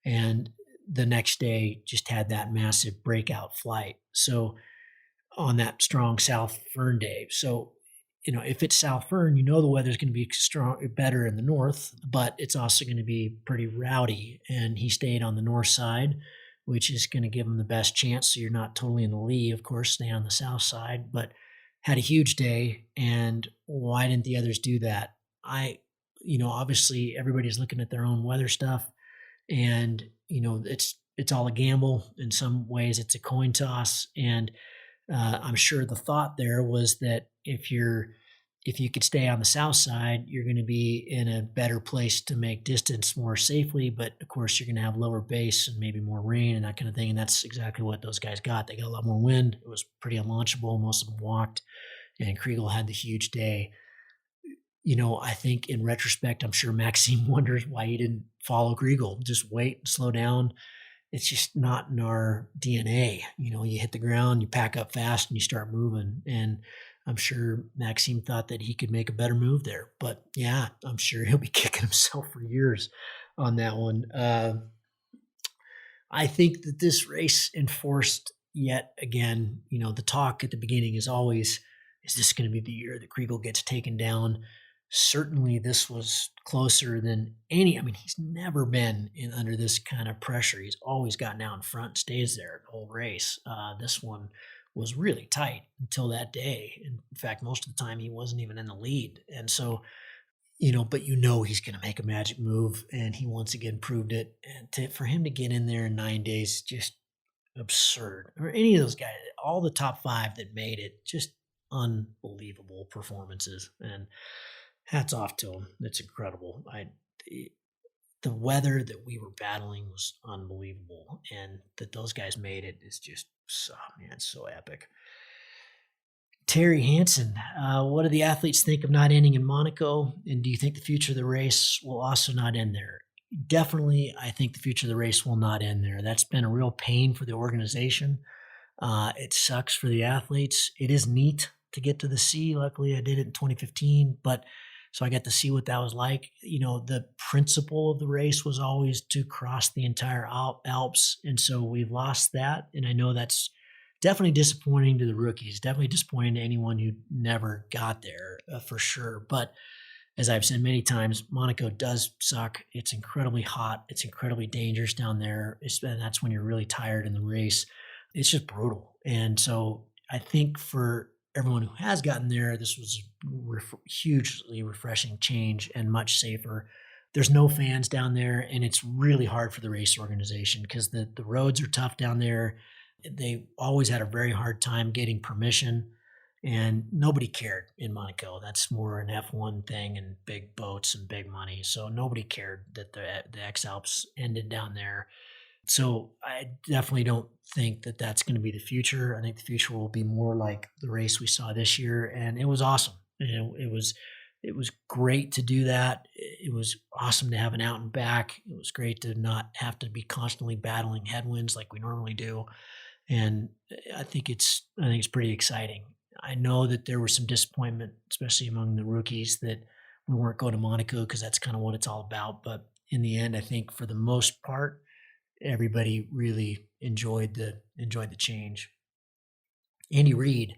And the next day just had that massive breakout flight. So on that strong South Fern day. So, if it's South Fern, the weather's going to be better in the north, but it's also going to be pretty rowdy. And he stayed on the north side, which is going to give him the best chance. So you're not totally in the lee, of course, stay on the south side, but had a huge day. And why didn't the others do that? Obviously everybody's looking at their own weather stuff, and, it's it's all a gamble. In some ways, it's a coin toss, and I'm sure the thought there was that if you could stay on the south side, you're going to be in a better place to make distance more safely. But of course, you're going to have lower base and maybe more rain and that kind of thing. And that's exactly what those guys got. They got a lot more wind. It was pretty unlaunchable. Most of them walked, and Kriegel had the huge day. I think in retrospect, I'm sure Maxime wonders why he didn't follow Kriegel. Just wait, slow down. It's just not in our DNA. You hit the ground, you pack up fast, and you start moving. And I'm sure Maxime thought that he could make a better move there. But yeah, I'm sure he'll be kicking himself for years on that one. I think that this race enforced yet again, the talk at the beginning is always, is this going to be the year that Kriegel gets taken down? Certainly this was closer than any. I mean, he's never been under this kind of pressure. He's always gotten out in front, stays there the whole race. This one was really tight until that day. In fact, most of the time he wasn't even in the lead. And so, but he's going to make a magic move, and he once again proved it. And for him to get in there in 9 days, just absurd. Or any of those guys, all the top 5 that made it, just unbelievable performances. And hats off to him. It's incredible. The weather that we were battling was unbelievable, and that those guys made it is just, it's so epic. Terry Hansen, what do the athletes think of not ending in Monaco? And do you think the future of the race will also not end there? Definitely, I think the future of the race will not end there. That's been a real pain for the organization. It sucks for the athletes. It is neat to get to the sea. Luckily, I did it in 2015, so I got to see what that was like. The principle of the race was always to cross the entire Alps. And so we've lost that. And I know that's definitely disappointing to the rookies, definitely disappointing to anyone who never got there, for sure. But as I've said many times, Monaco does suck. It's incredibly hot. It's incredibly dangerous down there. And that's when you're really tired in the race. It's just brutal. And so I think for everyone who has gotten there, this was a hugely refreshing change and much safer. There's no fans down there, and it's really hard for the race organization because the roads are tough down there. They always had a very hard time getting permission, and nobody cared in Monaco. That's more an F1 thing and big boats and big money. So nobody cared that the X-Alps ended down there. So I definitely don't think that that's going to be the future. I think the future will be more like the race we saw this year, and it was awesome. It was great to do that. It was awesome to have an out and back. It was great to not have to be constantly battling headwinds like we normally do. And I think it's pretty exciting. I know that there was some disappointment, especially among the rookies, that we weren't going to Monaco because that's kind of what it's all about. But in the end, I think for the most part, everybody really enjoyed the change. Andy Reid,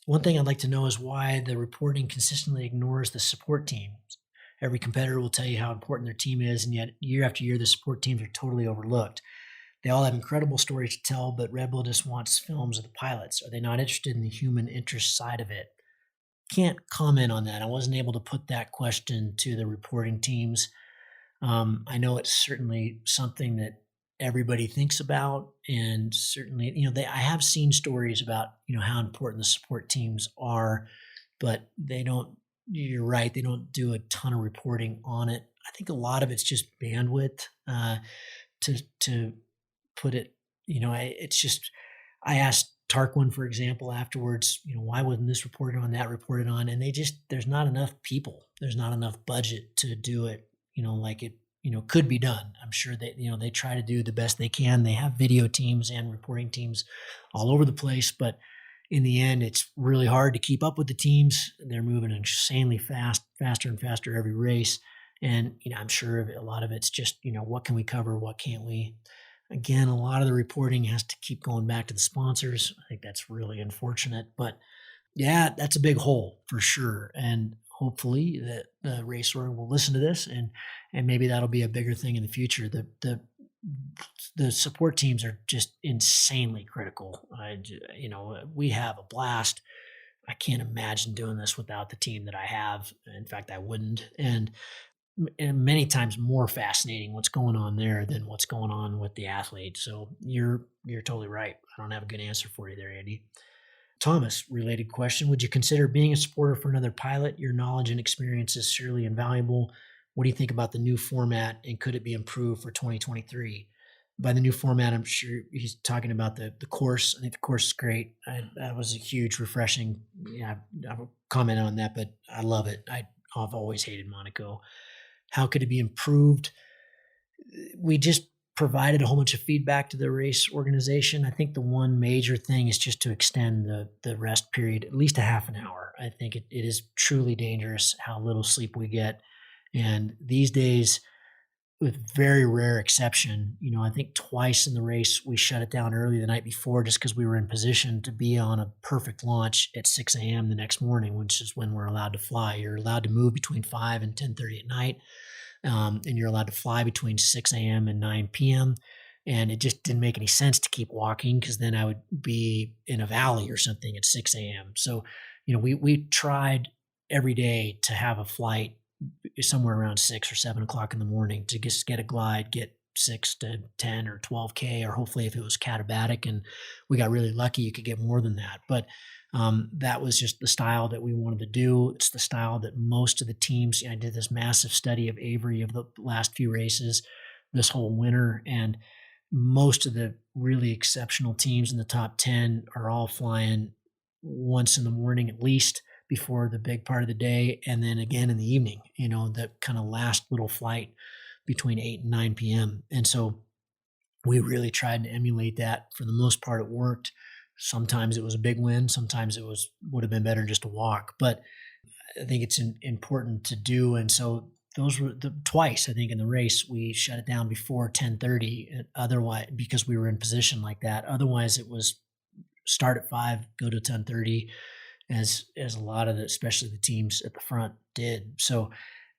one thing I'd like to know is why the reporting consistently ignores the support teams. Every competitor will tell you how important their team is, and yet year after year, the support teams are totally overlooked. They all have incredible stories to tell, but Red Bull just wants films of the pilots. Are they not interested in the human interest side of it? Can't comment on that. I wasn't able to put that question to the reporting teams. I know it's certainly something that everybody thinks about, and certainly, I have seen stories about, how important the support teams are, but they don't, you're right, they don't do a ton of reporting on it. I think a lot of it's just bandwidth, to put it, it's just, I asked Tarquin, for example, afterwards, why wasn't this reported on, that reported on? And there's not enough people, there's not enough budget to do it, like it, could be done. I'm sure that, they try to do the best they can. They have video teams and reporting teams all over the place, but in the end, it's really hard to keep up with the teams. They're moving insanely faster and faster every race. And, I'm sure a lot of it's just, what can we cover? What can't we? Again, a lot of the reporting has to keep going back to the sponsors. I think that's really unfortunate, but yeah, that's a big hole for sure. And hopefully that the race org will listen to this, and maybe that'll be a bigger thing in the future. The support teams are just insanely critical. We have a blast. I can't imagine doing this without the team that I have. In fact, I wouldn't. And and many times more fascinating what's going on there than what's going on with the athlete. So you're totally right. I don't have a good answer for you there, Andy. Thomas, related question. Would you consider being a supporter for another pilot? Your knowledge and experience is surely invaluable. What do you think about the new format, and could it be improved for 2023? By the new format, I'm sure he's talking about the course. I think the course is great. That was a huge, refreshing. Yeah, I will comment on that, but I love it. I've always hated Monaco. How could it be improved? We just provided a whole bunch of feedback to the race organization. I think the one major thing is just to extend the rest period at least a half an hour. I think it is truly dangerous how little sleep we get. And these days, with very rare exception, I think twice in the race we shut it down early the night before just because we were in position to be on a perfect launch at 6 a.m. the next morning, which is when we're allowed to fly. You're allowed to move between 5 and 10:30 at night. And you're allowed to fly between 6 a.m. and 9 p.m. And it just didn't make any sense to keep walking because then I would be in a valley or something at 6 a.m. So, we tried every day to have a flight somewhere around 6 or 7 o'clock in the morning to just get a glide, get 6 to 10 or 12K, or hopefully if it was katabatic and we got really lucky, you could get more than that. But that was just the style that we wanted to do. It's the style that most of the teams, I did this massive study of Avery of the last few races this whole winter, and most of the really exceptional teams in the top 10 are all flying once in the morning at least before the big part of the day, and then again in the evening, the kind of last little flight between 8 and 9 p.m. And so we really tried to emulate that. For the most part, it worked. Sometimes it was a big win. Sometimes it would have been better just to walk. But I think it's important to do. And so those were twice, I think, in the race, we shut it down before 10:30. Otherwise, because we were in position like that. Otherwise, it was start at 5, go to 10:30, as a lot of especially the teams at the front did. So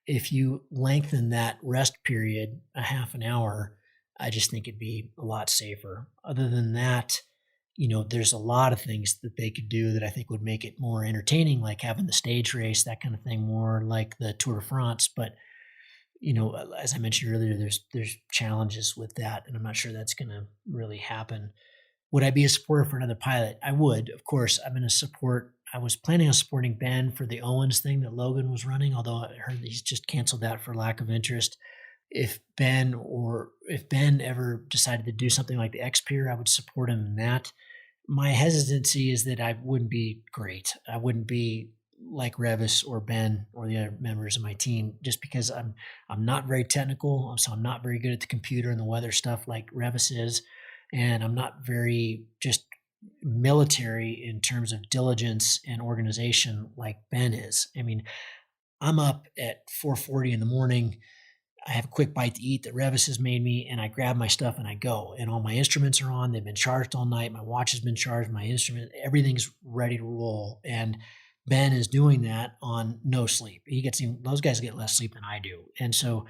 if you lengthen that rest period a half an hour, I just think it'd be a lot safer. Other than that, there's a lot of things that they could do that I think would make it more entertaining, like having the stage race, that kind of thing, more like the Tour de France. But, as I mentioned earlier, there's challenges with that, and I'm not sure that's going to really happen. Would I be a supporter for another pilot? I would, of course. I was planning on supporting Ben for the Owens thing that Logan was running, although I heard he's just canceled that for lack of interest. If Ben ever decided to do something like the X-Pier, I would support him in that. My hesitancy is that I wouldn't be great. I wouldn't be like Revis or Ben or the other members of my team, just because I'm not very technical. So I'm not very good at the computer and the weather stuff like Revis is. And I'm not very just military in terms of diligence and organization like Ben is. I mean, I'm up at 4:40 in the morning. I have a quick bite to eat that Revis has made me, and I grab my stuff and I go. And all my instruments are on. They've been charged all night. My watch has been charged. My instrument, everything's ready to roll. And Ben is doing that on no sleep. Those guys get less sleep than I do. And so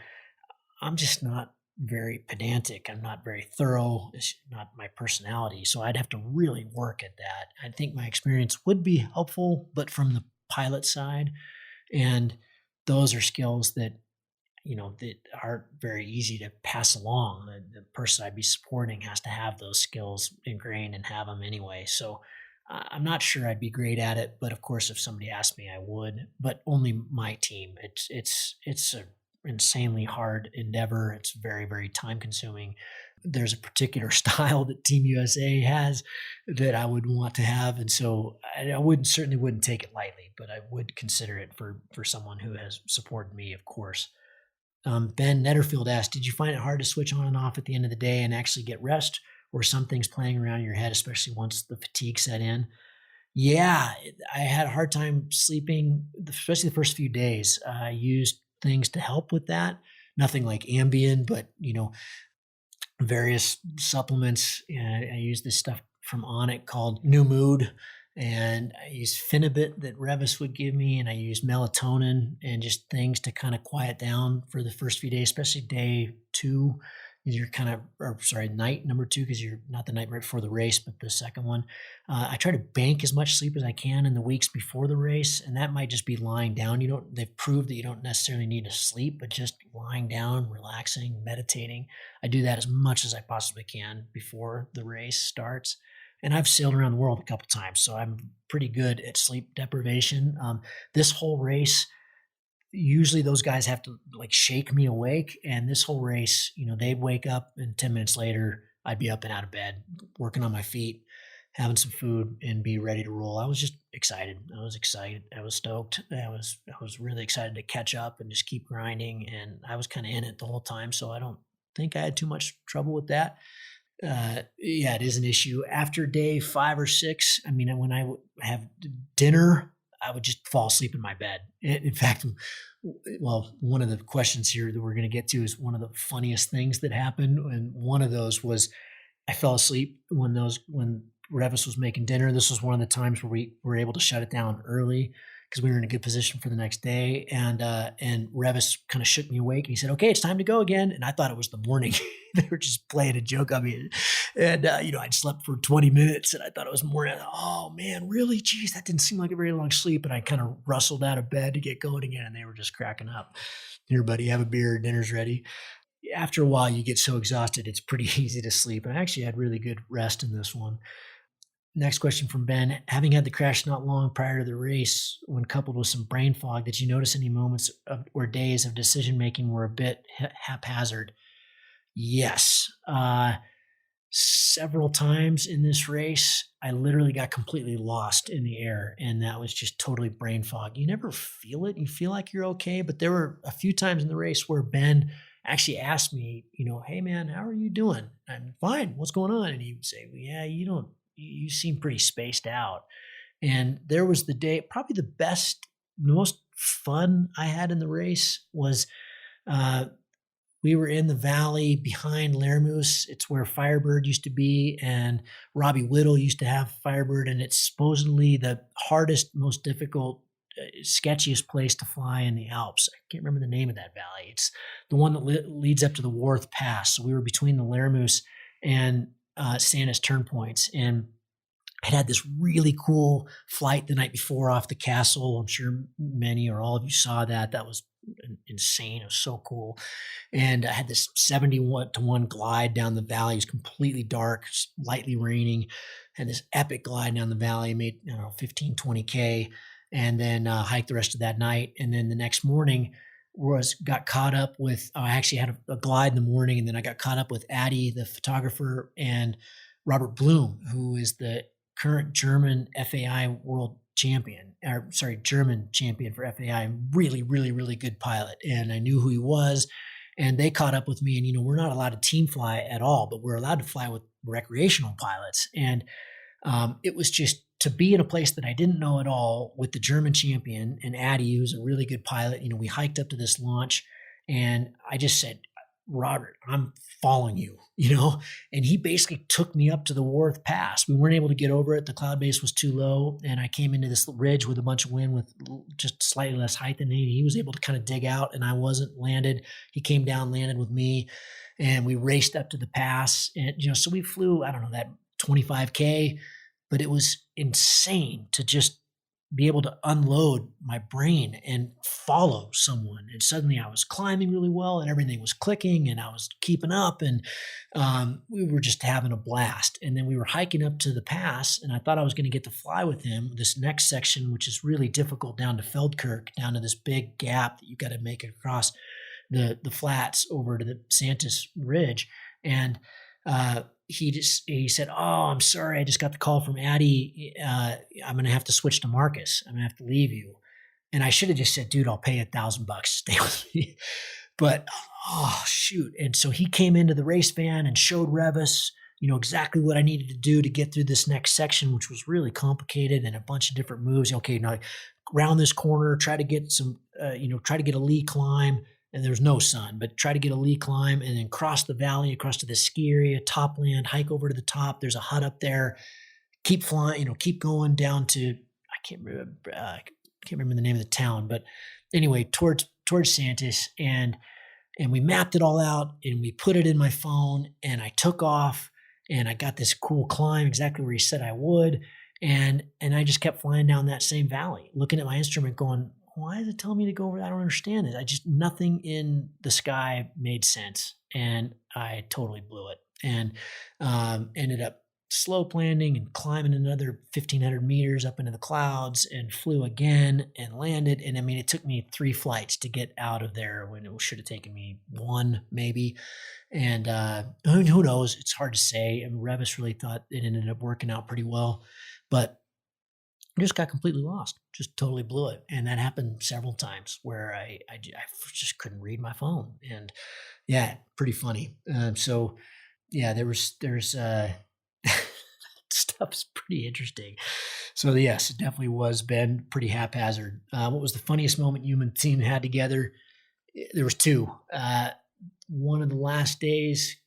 I'm just not very pedantic. I'm not very thorough. It's not my personality. So I'd have to really work at that. I think my experience would be helpful, but from the pilot side. And those are skills that aren't very easy to pass along. The person I'd be supporting has to have those skills ingrained and have them anyway. So I'm not sure I'd be great at it, but of course, if somebody asked me, I would. But only my team. It's a insanely hard endeavor. It's very, very time consuming. There's a particular style that Team USA has that I would want to have. And so I certainly wouldn't take it lightly, but I would consider it for someone who has supported me, of course. Ben Netterfield asked, did you find it hard to switch on and off at the end of the day and actually get rest, or some things playing around in your head, especially once the fatigue set in? Yeah, I had a hard time sleeping, especially the first few days. I used things to help with that. Nothing like Ambien, but, various supplements. I used this stuff from Onnit called New Mood, and I used Finibit that Revis would give me, and I used melatonin and just things to kind of quiet down for the first few days, especially day 2, you're kind of, or sorry, night number 2, because you're not the night right before the race, but the second one. I try to bank as much sleep as I can in the weeks before the race, and that might just be lying down. They've proved that you don't necessarily need to sleep, but just lying down, relaxing, meditating. I do that as much as I possibly can before the race starts. And I've sailed around the world a couple times, so I'm pretty good at sleep deprivation. This whole race, usually those guys have to like shake me awake. And this whole race, they'd wake up and 10 minutes later, I'd be up and out of bed, working on my feet, having some food and be ready to roll. I was just excited. I was excited. I was stoked. I was really excited to catch up and just keep grinding. And I was kind of in it the whole time. So I don't think I had too much trouble with that. Yeah, it is an issue. After day 5 or 6, I mean, when I would have dinner, I would just fall asleep in my bed. In fact, well, one of the questions here that we're going to get to is one of the funniest things that happened. And one of those was I fell asleep when Revis was making dinner. This was one of the times where we were able to shut it down early because we were in a good position for the next day. And Revis kind of shook me awake and he said, "Okay, it's time to go again." And I thought it was the morning. They were just playing a joke on me. And, I'd slept for 20 minutes and I thought it was morning. Oh man, really? Geez, that didn't seem like a very long sleep. And I kind of rustled out of bed to get going again. And they were just cracking up. "Here, buddy, have a beer. Dinner's ready." After a while, you get so exhausted, it's pretty easy to sleep. And I actually had really good rest in this one. Next question from Ben. Having had the crash not long prior to the race, when coupled with some brain fog, did you notice any moments or days of decision-making were a bit haphazard? Yes. Several times in this race, I literally got completely lost in the air, and that was just totally brain fog. You never feel it. You feel like you're okay, but there were a few times in the race where Ben actually asked me, "Hey man, how are you doing?" "I'm fine. What's going on?" And he would say, "Well, yeah, you seem pretty spaced out." And there was the day, probably the most fun I had in the race was, we were in the valley behind Lermoos. It's where Firebird used to be, and Robbie Whittle used to have Firebird, and it's supposedly the hardest, most difficult, sketchiest place to fly in the Alps. I can't remember the name of that valley. It's the one that leads up to the Worth Pass. So we were between the Lermoos and Santa's turn points, and I had this really cool flight the night before off the castle. I'm sure many or all of you saw that. That was insane. It was so cool. And I had this 71-1 glide down the valley. It was completely dark, lightly raining. Had this epic glide down the valley, made 15, 20K, and then hiked the rest of that night. And then the next morning got caught up with, I actually had a glide in the morning, and then I got caught up with Addy, the photographer, and Robert Bloom, who is the current German FAI world champion, German champion for FAI. Really, really, really good pilot. And I knew who he was, and they caught up with me. And, we're not allowed to team fly at all, but we're allowed to fly with recreational pilots. And it was just to be in a place that I didn't know at all with the German champion and Addy, who's a really good pilot. We hiked up to this launch, and I just said, "Robert, I'm following you," and he basically took me up to the Worth Pass. We weren't able to get over it. The cloud base was too low, and I came into this ridge with a bunch of wind with just slightly less height than me. He was able to kind of dig out, and I wasn't landed. He came down, landed with me, and we raced up to the pass. And, so we flew, I don't know, that 25K, but it was insane to just be able to unload my brain and follow someone. And suddenly I was climbing really well and everything was clicking and I was keeping up, and we were just having a blast. And then we were hiking up to the pass, and I thought I was going to get to fly with him this next section, which is really difficult, down to Feldkirch, down to this big gap that you got to make across the flats over to the Santis Ridge. And he said, "Oh, I'm sorry. I just got the call from Addy. I'm going to have to switch to Marcus. I'm going to have to leave you." And I should have just said, "Dude, I'll pay $1,000 to stay with me." But, oh, shoot. And so he came into the race van and showed Revis, exactly what I needed to do to get through this next section, which was really complicated and a bunch of different moves. Okay, now round this corner, try to get a lee climb. And there's no sun, but try to get a lee climb and then cross the valley across to the ski area, top land, hike over to the top. There's a hut up there. Keep flying, keep going down to, I can't remember the name of the town, but anyway, towards Santis. And And we mapped it all out and we put it in my phone and I took off and I got this cool climb exactly where he said I would. And I just kept flying down that same valley, looking at my instrument going, why is it telling me to go over that? I don't understand this. Nothing in the sky made sense. And I totally blew it and ended up slope landing and climbing another 1,500 meters up into the clouds and flew again and landed. And I mean, it took me 3 flights to get out of there when it should have taken me 1 maybe. And who knows? It's hard to say. And Revis really thought it ended up working out pretty well, but I just got completely lost, just totally blew it. And that happened several times where I just couldn't read my phone. And yeah, pretty funny. So yeah, there's stuff's pretty interesting. So yes, it definitely was been pretty haphazard. What was the funniest moment you and the team had together? There was 2. One of the last days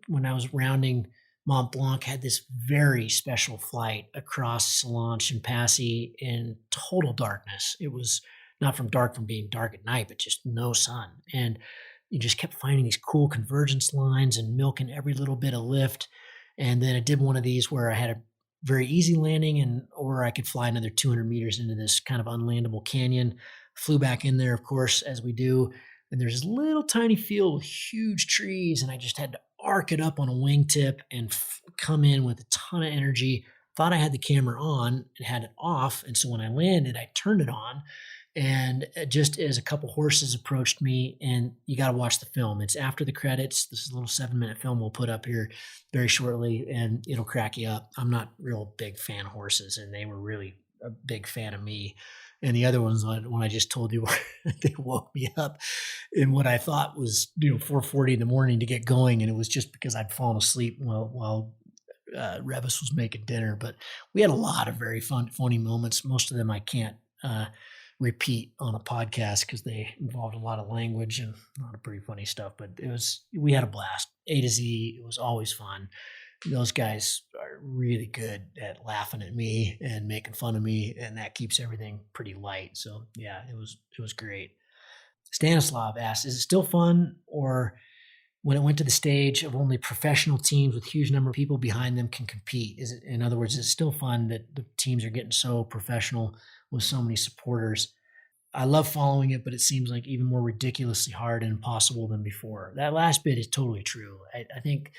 when I was rounding Mont Blanc, had this very special flight across Salanche and Passy in total darkness. It was not from being dark at night, but just no sun. And you just kept finding these cool convergence lines and milking every little bit of lift. And then I did one of these where I had a very easy landing or I could fly another 200 meters into this kind of unlandable canyon. Flew back in there, of course, as we do. And there's this little tiny field with huge trees. And I just had to arc it up on a wingtip and come in with a ton of energy. Thought I had the camera on and had it off. And so when I landed, I turned it on. And just as a couple horses approached me, and you got to watch the film. It's after the credits. This is a little 7-minute film we'll put up here very shortly, and it'll crack you up. I'm not real big fan of horses, and they were really a big fan of me. And the other ones, when I just told you, they woke me up in what I thought was 4:40 in the morning to get going, and it was just because I'd fallen asleep while Revis was making dinner. But we had a lot of very funny moments. Most of them I can't repeat on a podcast because they involved a lot of language and a lot of pretty funny stuff. But we had a blast. A to Z. It was always fun. Those guys are really good at laughing at me and making fun of me, and that keeps everything pretty light. So yeah, it was great. Stanislav asked, is it still fun, or when it went to the stage of only professional teams with huge number of people behind them can compete? In other words, is it still fun that the teams are getting so professional with so many supporters? I love following it, but it seems like even more ridiculously hard and impossible than before. That last bit is totally true. I think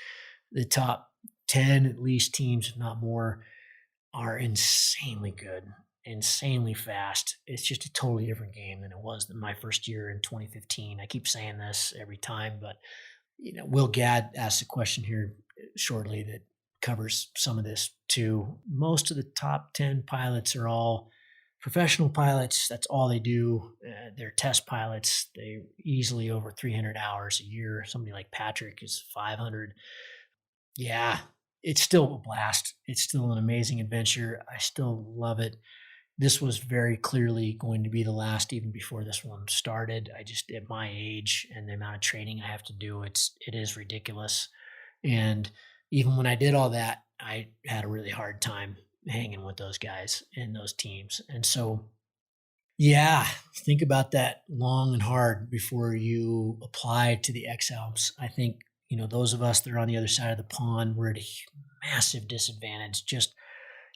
the top 10 at least teams, if not more, are insanely good, insanely fast. It's just a totally different game than it was in my first year in 2015. I keep saying this every time, but Will Gadd asked a question here shortly that covers some of this too. Most of the top 10 pilots are all professional pilots. That's all they do. They're test pilots. They easily over 300 hours a year. Somebody like Patrick is 500. Yeah, it's still a blast. It's still an amazing adventure. I still love it. This was very clearly going to be the last even before this one started. At my age and the amount of training I have to do, it is ridiculous. And even when I did all that, I had a really hard time hanging with those guys and those teams. And so, yeah, think about that long and hard before you apply to the X-Alps. I think, those of us that are on the other side of the pond, we're at a massive disadvantage just,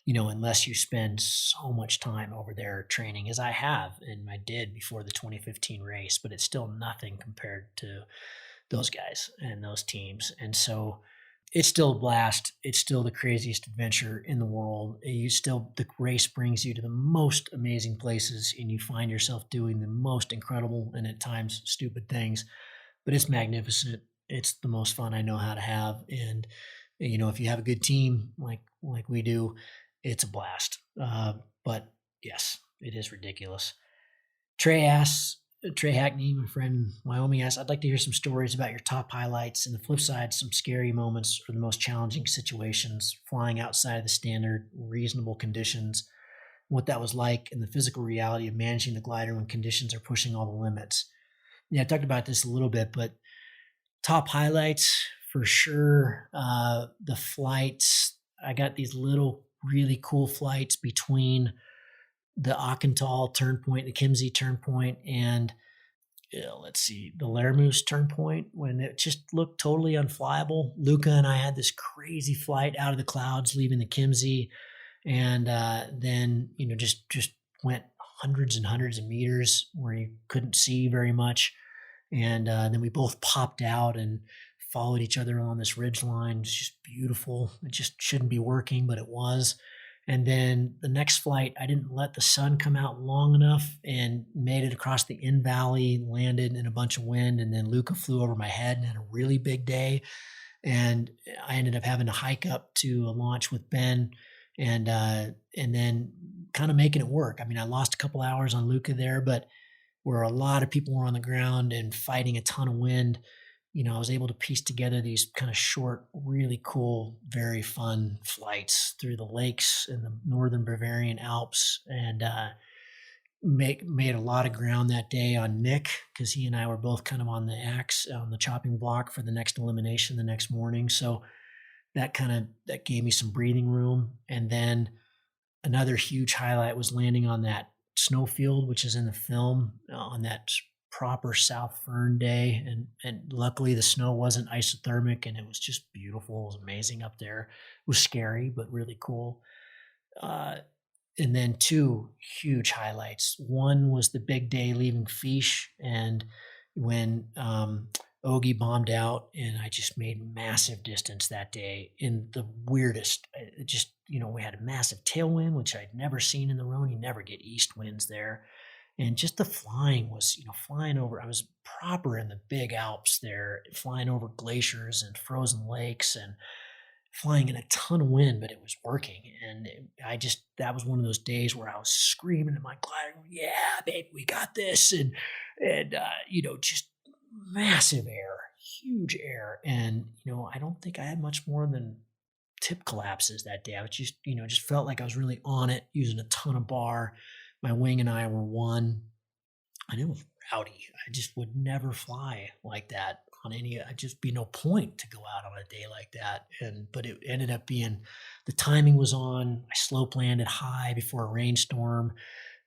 unless you spend so much time over there training as I have, and I did before the 2015 race, but it's still nothing compared to those guys and those teams. And so it's still a blast. It's still the craziest adventure in the world. The race brings you to the most amazing places, and you find yourself doing the most incredible and at times stupid things, but it's magnificent. It's the most fun I know how to have. And, if you have a good team like we do, it's a blast. But yes, it is ridiculous. Trey Hackney, my friend in Wyoming, asks, I'd like to hear some stories about your top highlights, and the flip side, some scary moments or the most challenging situations, flying outside of the standard reasonable conditions, what that was like, and the physical reality of managing the glider when conditions are pushing all the limits. Yeah, I talked about this a little bit, but top highlights for sure. The flights, I got these little really cool flights between the Ochental turn point, the Kimsey turn point, and let's see, the Laramouche turn point when it just looked totally unflyable. Luca and I had this crazy flight out of the clouds, leaving the Kimsey, and then just went hundreds and hundreds of meters where you couldn't see very much, and then we both popped out and followed each other on this ridge line. It's just beautiful. It just shouldn't be working, but it was. And then the next flight, I didn't let the sun come out long enough and made it across the in valley, landed in a bunch of wind, and then Luca flew over my head and had a really big day. And I ended up having to hike up to a launch with Ben, and then kind of making it work. I mean, I lost a couple hours on Luca there, but where a lot of people were on the ground and fighting a ton of wind, I was able to piece together these kind of short, really cool, very fun flights through the lakes in the northern Bavarian Alps, and made a lot of ground that day on Nick, because he and I were both kind of on the chopping block for the next elimination the next morning. So that gave me some breathing room. And then another huge highlight was landing on that snowfield, which is in the film, on that proper South Fern day, and luckily the snow wasn't isothermic, and it was just beautiful. It was amazing up there. It was scary, but really cool. And then two huge highlights. One was the big day leaving Fish, and when Ogie bombed out, and I just made massive distance that day in the weirdest, we had a massive tailwind, which I'd never seen in the Rhone. You never get east winds there. And just the flying was, flying over, I was proper in the big Alps there, flying over glaciers and frozen lakes and flying in a ton of wind, but it was working. And that was one of those days where I was screaming at my glider, yeah, babe, we got this. And just massive air, huge air. And, I don't think I had much more than tip collapses that day. I was just felt like I was really on it, using a ton of bar. My wing and I were one, and it was rowdy. I just would never fly like that on I'd just be no point to go out on a day like that. But it ended up being, the timing was on. I slope landed high before a rainstorm.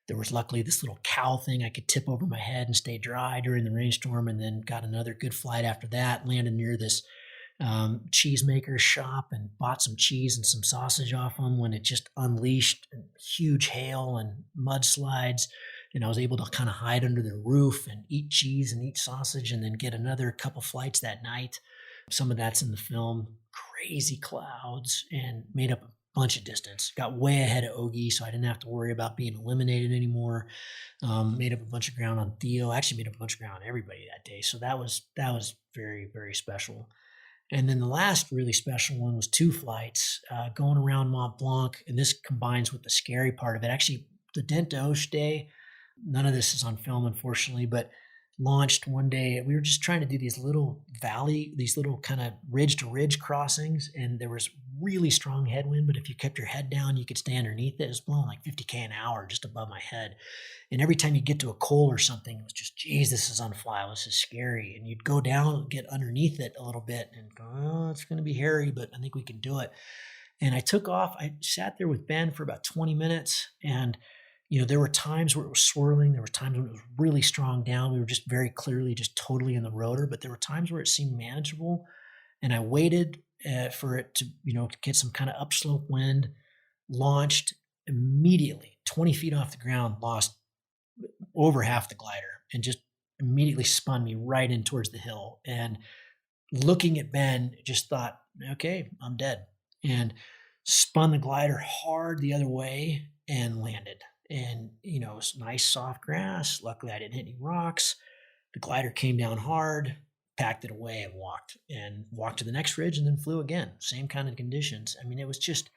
There was luckily this little cowl thing I could tip over my head and stay dry during the rainstorm, and then got another good flight after that, landed near this cheesemaker's shop and bought some cheese and some sausage off them when it just unleashed huge hail and mudslides. And I was able to kind of hide under the roof and eat cheese and eat sausage, and then get another couple flights that night. Some of that's in the film. Crazy clouds, and made up a bunch of distance. Got way ahead of Ogie, so I didn't have to worry about being eliminated anymore. Made up a bunch of ground on Theo. Actually made up a bunch of ground on everybody that day. So that was very, very special. And then the last really special one was two flights going around Mont Blanc. And this combines with the scary part of it. Actually, the Dent d'Oche day, none of this is on film, unfortunately, but launched one day. We were just trying to do these little kind of ridge to ridge crossings. And there was really strong headwind, but if you kept your head down, you could stay underneath it. It was blowing like 50K an hour just above my head. And every time you get to a coal or something, it was just, geez, this is unflyable. This is scary. And you'd go down, get underneath it a little bit and go, oh, it's going to be hairy, but I think we can do it. And I took off. I sat there with Ben for about 20 minutes, and there were times where it was swirling. There were times when it was really strong down. We were just very clearly just totally in the rotor, but there were times where it seemed manageable. And I waited for it to, get some kind of upslope wind, launched immediately, 20 feet off the ground, lost over half the glider, and just immediately spun me right in towards the hill. And looking at Ben, just thought, okay, I'm dead. And spun the glider hard the other way and landed. And, it was nice soft grass. Luckily, I didn't hit any rocks. The glider came down hard, packed it away, and walked to the next ridge, and then flew again. Same kind of conditions. I mean, it was just,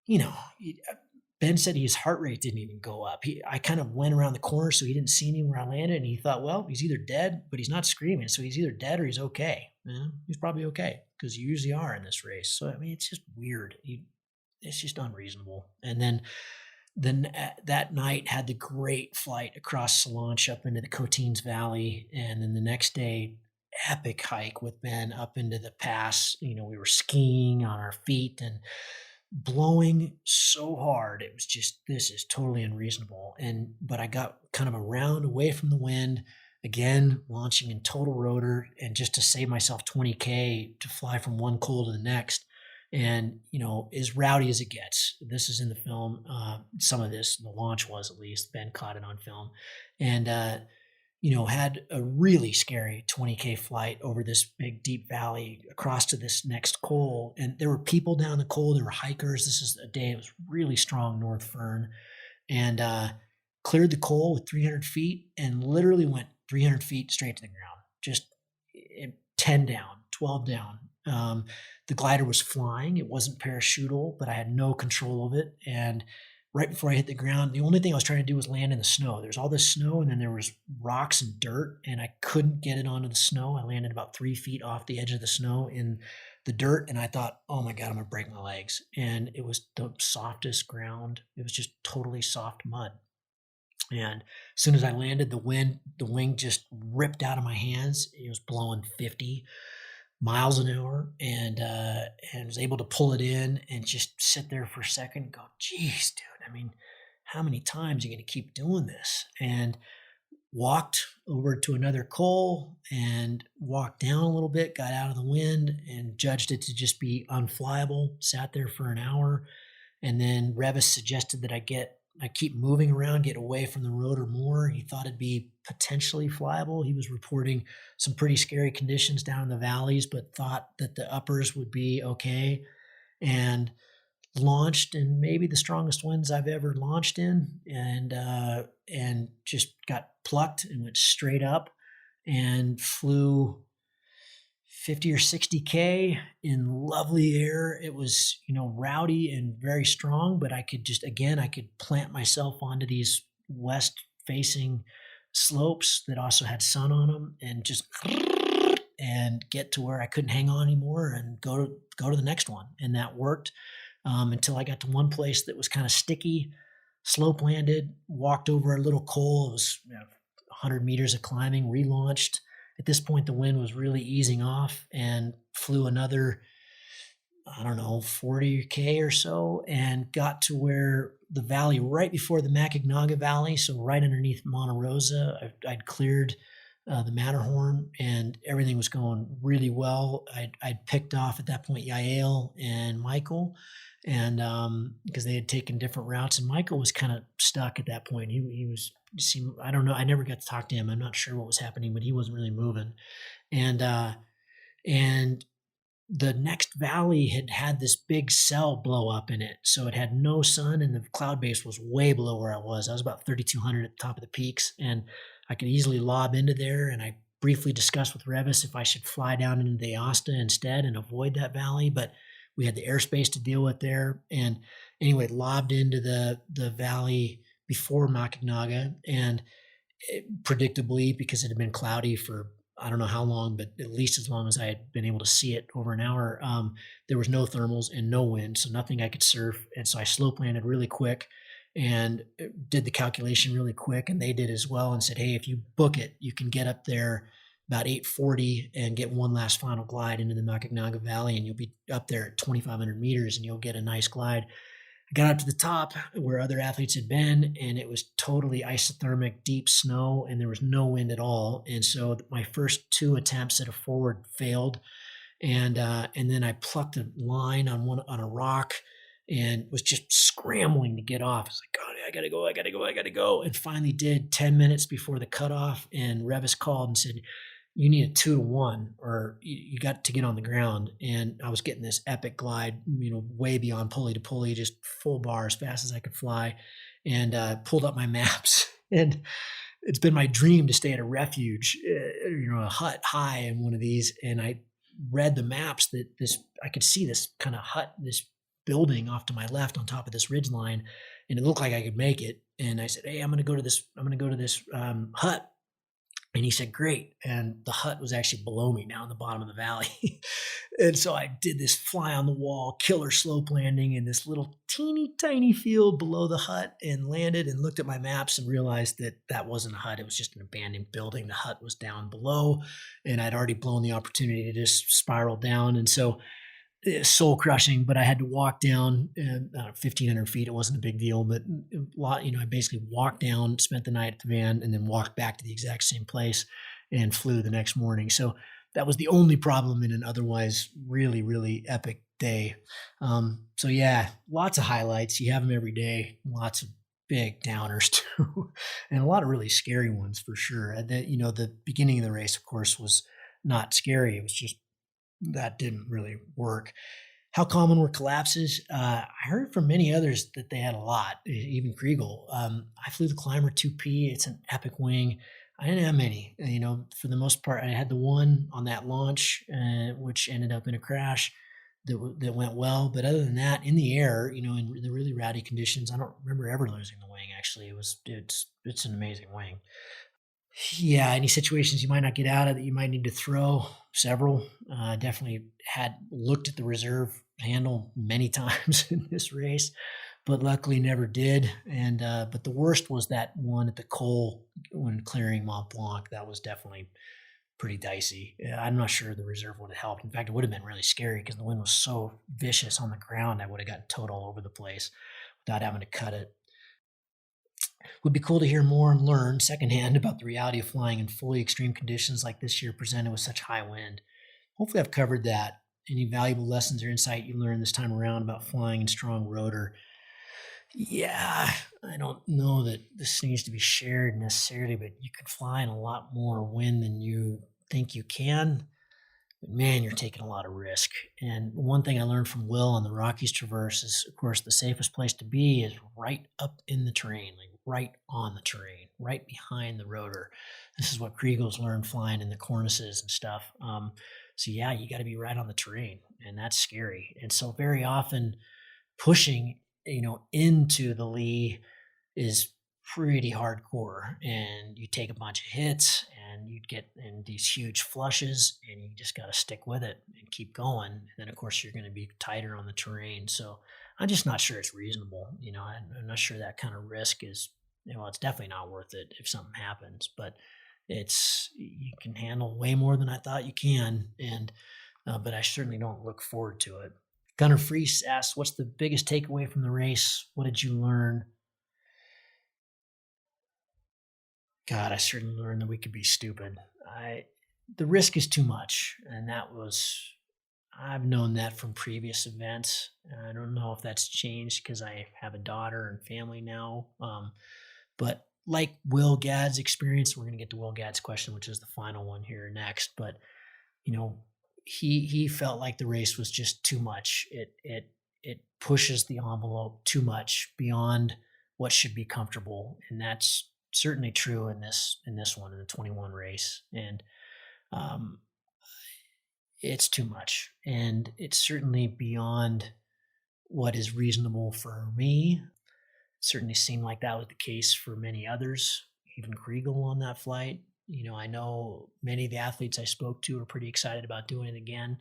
Ben said his heart rate didn't even go up. I kind of went around the corner, so he didn't see me where I landed, and he thought, well, he's either dead, but he's not screaming, so he's either dead or he's okay. He's probably okay, because you usually are in this race. So, I mean, it's just weird. It's just unreasonable. And then that night had the great flight across Salanche up into the Cotines Valley. And then the next day, epic hike with Ben up into the pass. We were skiing on our feet and blowing so hard. It was just, this is totally unreasonable. But I got kind of around away from the wind, again, launching in total rotor, and just to save myself 20K to fly from one col to the next. And, as rowdy as it gets. This is in the film. Some of this, the launch was, at least. Ben caught it on film. And, had a really scary 20K flight over this big, deep valley across to this next col. And there were people down the col. There were hikers. This is a day it was really strong North Fohn. And cleared the col with 300 feet and literally went 300 feet straight to the ground. Just 10 down, 12 down. The glider was flying. It wasn't parachutable, but I had no control of it. And right before I hit the ground, the only thing I was trying to do was land in the snow. There's all this snow, and then there was rocks and dirt, and I couldn't get it onto the snow. I landed about 3 feet off the edge of the snow in the dirt, and I thought, oh my God, I'm gonna break my legs. And it was the softest ground. It was just totally soft mud. And as soon as I landed, the wing just ripped out of my hands. It was blowing 50 miles an hour, and was able to pull it in and just sit there for a second and go, geez, dude, I mean, how many times are you going to keep doing this? And walked over to another col and walked down a little bit, got out of the wind, and judged it to just be unflyable. Sat there for an hour, and then Revis suggested that I keep moving around, get away from the rotor more. He thought it'd be potentially flyable. He was reporting some pretty scary conditions down in the valleys, but thought that the uppers would be okay. And launched in maybe the strongest winds I've ever launched in, and just got plucked and went straight up and flew 50 or 60K in lovely air. It was, rowdy and very strong, but I could plant myself onto these west facing slopes that also had sun on them, and just and get to where I couldn't hang on anymore and go to the next one. And that worked until I got to one place that was kind of sticky, slope landed, walked over a little col. It was 100 meters of climbing, relaunched. At this point, the wind was really easing off, and flew another, 40K or so, and got to where the valley right before the Macagnaga Valley, so right underneath Monte Rosa. I'd cleared the Matterhorn, and everything was going really well. I'd picked off at that point Yael and Michael, and because they had taken different routes, and Michael was kind of stuck at that point. He seemed, I don't know, I never got to talk to him. I'm not sure what was happening, but he wasn't really moving. And the next valley had this big cell blow up in it. So it had no sun, and the cloud base was way below where I was. I was about 3,200 at the top of the peaks, and I could easily lob into there. And I briefly discussed with Revis if I should fly down into the Aosta instead and avoid that valley, but we had the airspace to deal with there. And anyway, lobbed into the valley before Macagnaga, and predictably, because it had been cloudy for I don't know how long, but at least as long as I had been able to see it over an hour, there was no thermals and no wind, so nothing I could surf. And so I slope landed really quick and did the calculation really quick, and they did as well, and said, hey, if you book it, you can get up there about 8:40 and get one last final glide into the Macagnaga Valley, and you'll be up there at 2,500 meters, and you'll get a nice glide. I got up to the top where other athletes had been, and it was totally isothermic, deep snow, and there was no wind at all. And so my first two attempts at a forward failed, and then I plucked a line on a rock and was just scrambling to get off. I was like, God, I gotta go. And finally did 10 minutes before the cutoff, and Revis called and said, you need a 2-to-1 or you got to get on the ground. And I was getting this epic glide, way beyond pulley to pulley, just full bar as fast as I could fly, and pulled up my maps. And it's been my dream to stay at a refuge, a hut high in one of these. And I read the maps that I could see this kind of hut, this building off to my left on top of this ridge line, and it looked like I could make it. And I said, hey, I'm going to go to this hut. And he said, great. And the hut was actually below me now in the bottom of the valley. And so I did this fly on the wall, killer slope landing in this little teeny tiny field below the hut, and landed and looked at my maps and realized that wasn't a hut. It was just an abandoned building. The hut was down below, and I'd already blown the opportunity to just spiral down. And so soul crushing, but I had to walk down 1,500 feet. It wasn't a big deal, but a lot, I basically walked down, spent the night at the van, and then walked back to the exact same place and flew the next morning. So that was the only problem in an otherwise really, really epic day. So yeah, lots of highlights. You have them every day, lots of big downers too, and a lot of really scary ones for sure. And then, the beginning of the race, of course, was not scary. It was just that didn't really work. How common were collapses? I heard from many others that they had a lot, even Kriegel. I flew the Climber 2P. It's an epic wing. I didn't have many. For the most part, I had the one on that launch, which ended up in a crash that went well. But other than that, in the air, in the really rowdy conditions, I don't remember ever losing the wing. Actually, it's an amazing wing. Yeah, any situations you might not get out of that you might need to throw? Several. Definitely had looked at the reserve handle many times in this race, but luckily never did. And but the worst was that one at the Col when clearing Mont Blanc. That was definitely pretty dicey. I'm not sure the reserve would have helped. In fact, it would have been really scary because the wind was so vicious on the ground. I would have gotten towed all over the place without having to cut it. Would be cool to hear more and learn secondhand about the reality of flying in fully extreme conditions like this year presented with such high wind. Hopefully I've covered that. Any valuable lessons or insight you learned this time around about flying in strong rotor? Yeah, I don't know that this needs to be shared necessarily, but you can fly in a lot more wind than you think you can. But man, you're taking a lot of risk. And one thing I learned from Will on the Rockies Traverse is, of course, the safest place to be is right up in the terrain, like right on the terrain, right behind the rotor. This is what Kriegel's learned flying in the cornices and stuff. So yeah, you got to be right on the terrain, and that's scary. And so very often pushing, into the lee is pretty hardcore, and you take a bunch of hits and you'd get in these huge flushes, and you just got to stick with it and keep going. And then of course you're going to be tighter on the terrain. So I'm just not sure it's reasonable. I'm not sure that kind of risk is, it's definitely not worth it if something happens, but you can handle way more than I thought you can. And, but I certainly don't look forward to it. Gunnar Freese asks, what's the biggest takeaway from the race? What did you learn? God, I certainly learned that we could be stupid. The risk is too much, and I've known that from previous events. I don't know if that's changed because I have a daughter and family now. But like Will Gadd's experience, we're going to get to Will Gadd's question, which is the final one here next. But he felt like the race was just too much. It pushes the envelope too much beyond what should be comfortable, and that's certainly true in this one, in the 21 race. And it's too much, and it's certainly beyond what is reasonable for me. It certainly seemed like that was the case for many others, even Kriegel on that flight. I know many of the athletes I spoke to are pretty excited about doing it again.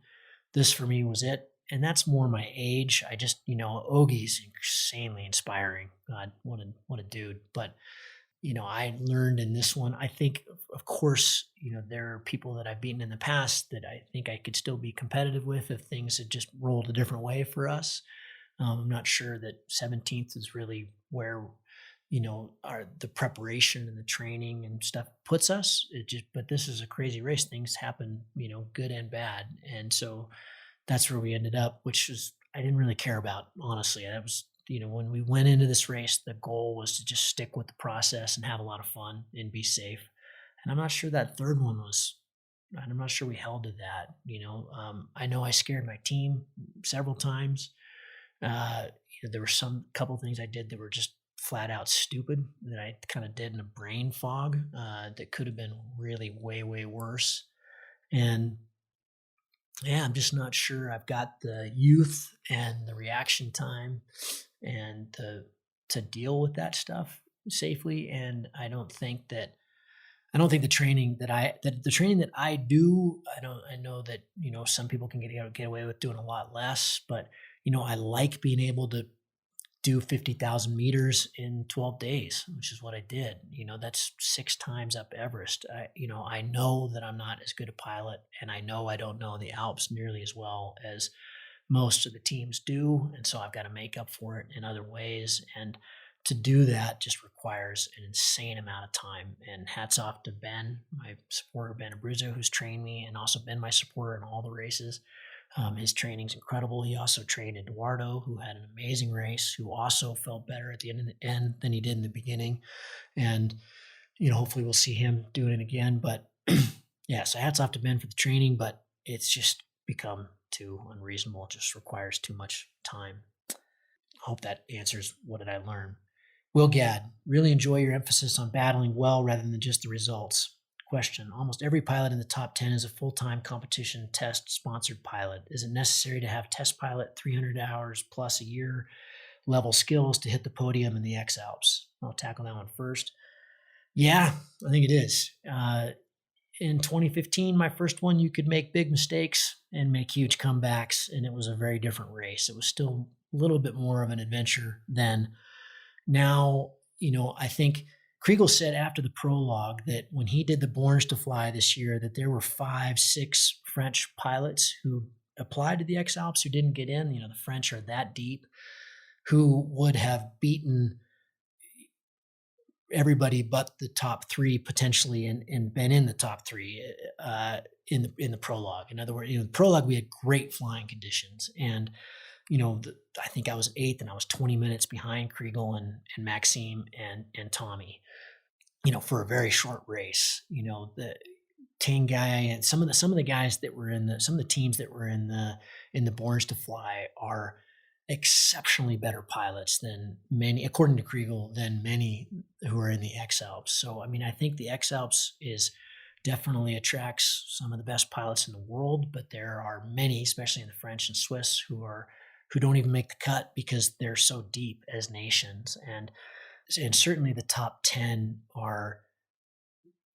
This for me was it. And that's more my age. I just, Ogie's insanely inspiring. God, what a dude. But, I learned in this one, I think, of course, there are people that I've beaten in the past that I think I could still be competitive with if things had just rolled a different way for us. I'm not sure that 17th is really where, the preparation and the training and stuff puts us. But this is a crazy race. Things happen, good and bad. And so that's where we ended up, which is, I didn't really care about, honestly. That was, when we went into this race, the goal was to just stick with the process and have a lot of fun and be safe. And I'm not sure that third one I'm not sure we held to that. I know I scared my team several times. There were some couple things I did that were just flat out stupid that I kind of did in a brain fog that could have been really way, way worse. And yeah, I'm just not sure I've got the youth and the reaction time and to deal with that stuff safely. And I don't think the training that I do, I know that, some people can get away with doing a lot less, but, I like being able to do 50,000 meters in 12 days, which is what I did. That's 6 times up Everest. I know that I'm not as good a pilot, and I know I don't know the Alps nearly as well as most of the teams do. And so I've got to make up for it in other ways. And to do that just requires an insane amount of time. And hats off to Ben, my supporter, Ben Abruzzo, who's trained me and also been my supporter in all the races. His training's incredible. He also trained Eduardo, who had an amazing race, who also felt better at the end than he did in the beginning. And, hopefully we'll see him doing it again. But yeah, so hats off to Ben for the training, but it's just become too unreasonable. It just requires too much time. I hope that answers what did I learn. Will Gadd, really enjoy your emphasis on battling well rather than just the results. Question, almost every pilot in the top 10 is a full-time competition test sponsored pilot. Is it necessary to have test pilot 300 hours plus a year level skills to hit the podium in the X-Alps? I'll tackle that one first. Yeah, I think it is. In 2015, my first one, you could make big mistakes and make huge comebacks, and it was a very different race. It was still a little bit more of an adventure then. Now, I think Kriegel said after the prologue that when he did the Borns to Fly this year, that there were 5-6 French pilots who applied to the X-Alps who didn't get in. The French are that deep, who would have beaten everybody but the top 3 potentially and been in the top 3 in the prologue. In other words, in the prologue, we had great flying conditions. And I think I was 8th and I was 20 minutes behind Kriegel and Maxime and Tommy, for a very short race. The Ting guy and some of the guys that were some of the teams that were in the Borns to Fly are exceptionally better pilots than many, according to Kriegel, than many who are in the X-Alps. So, I think the X-Alps definitely attracts some of the best pilots in the world, but there are many, especially in the French and Swiss, who don't even make the cut because they're so deep as nations. And certainly the top 10 are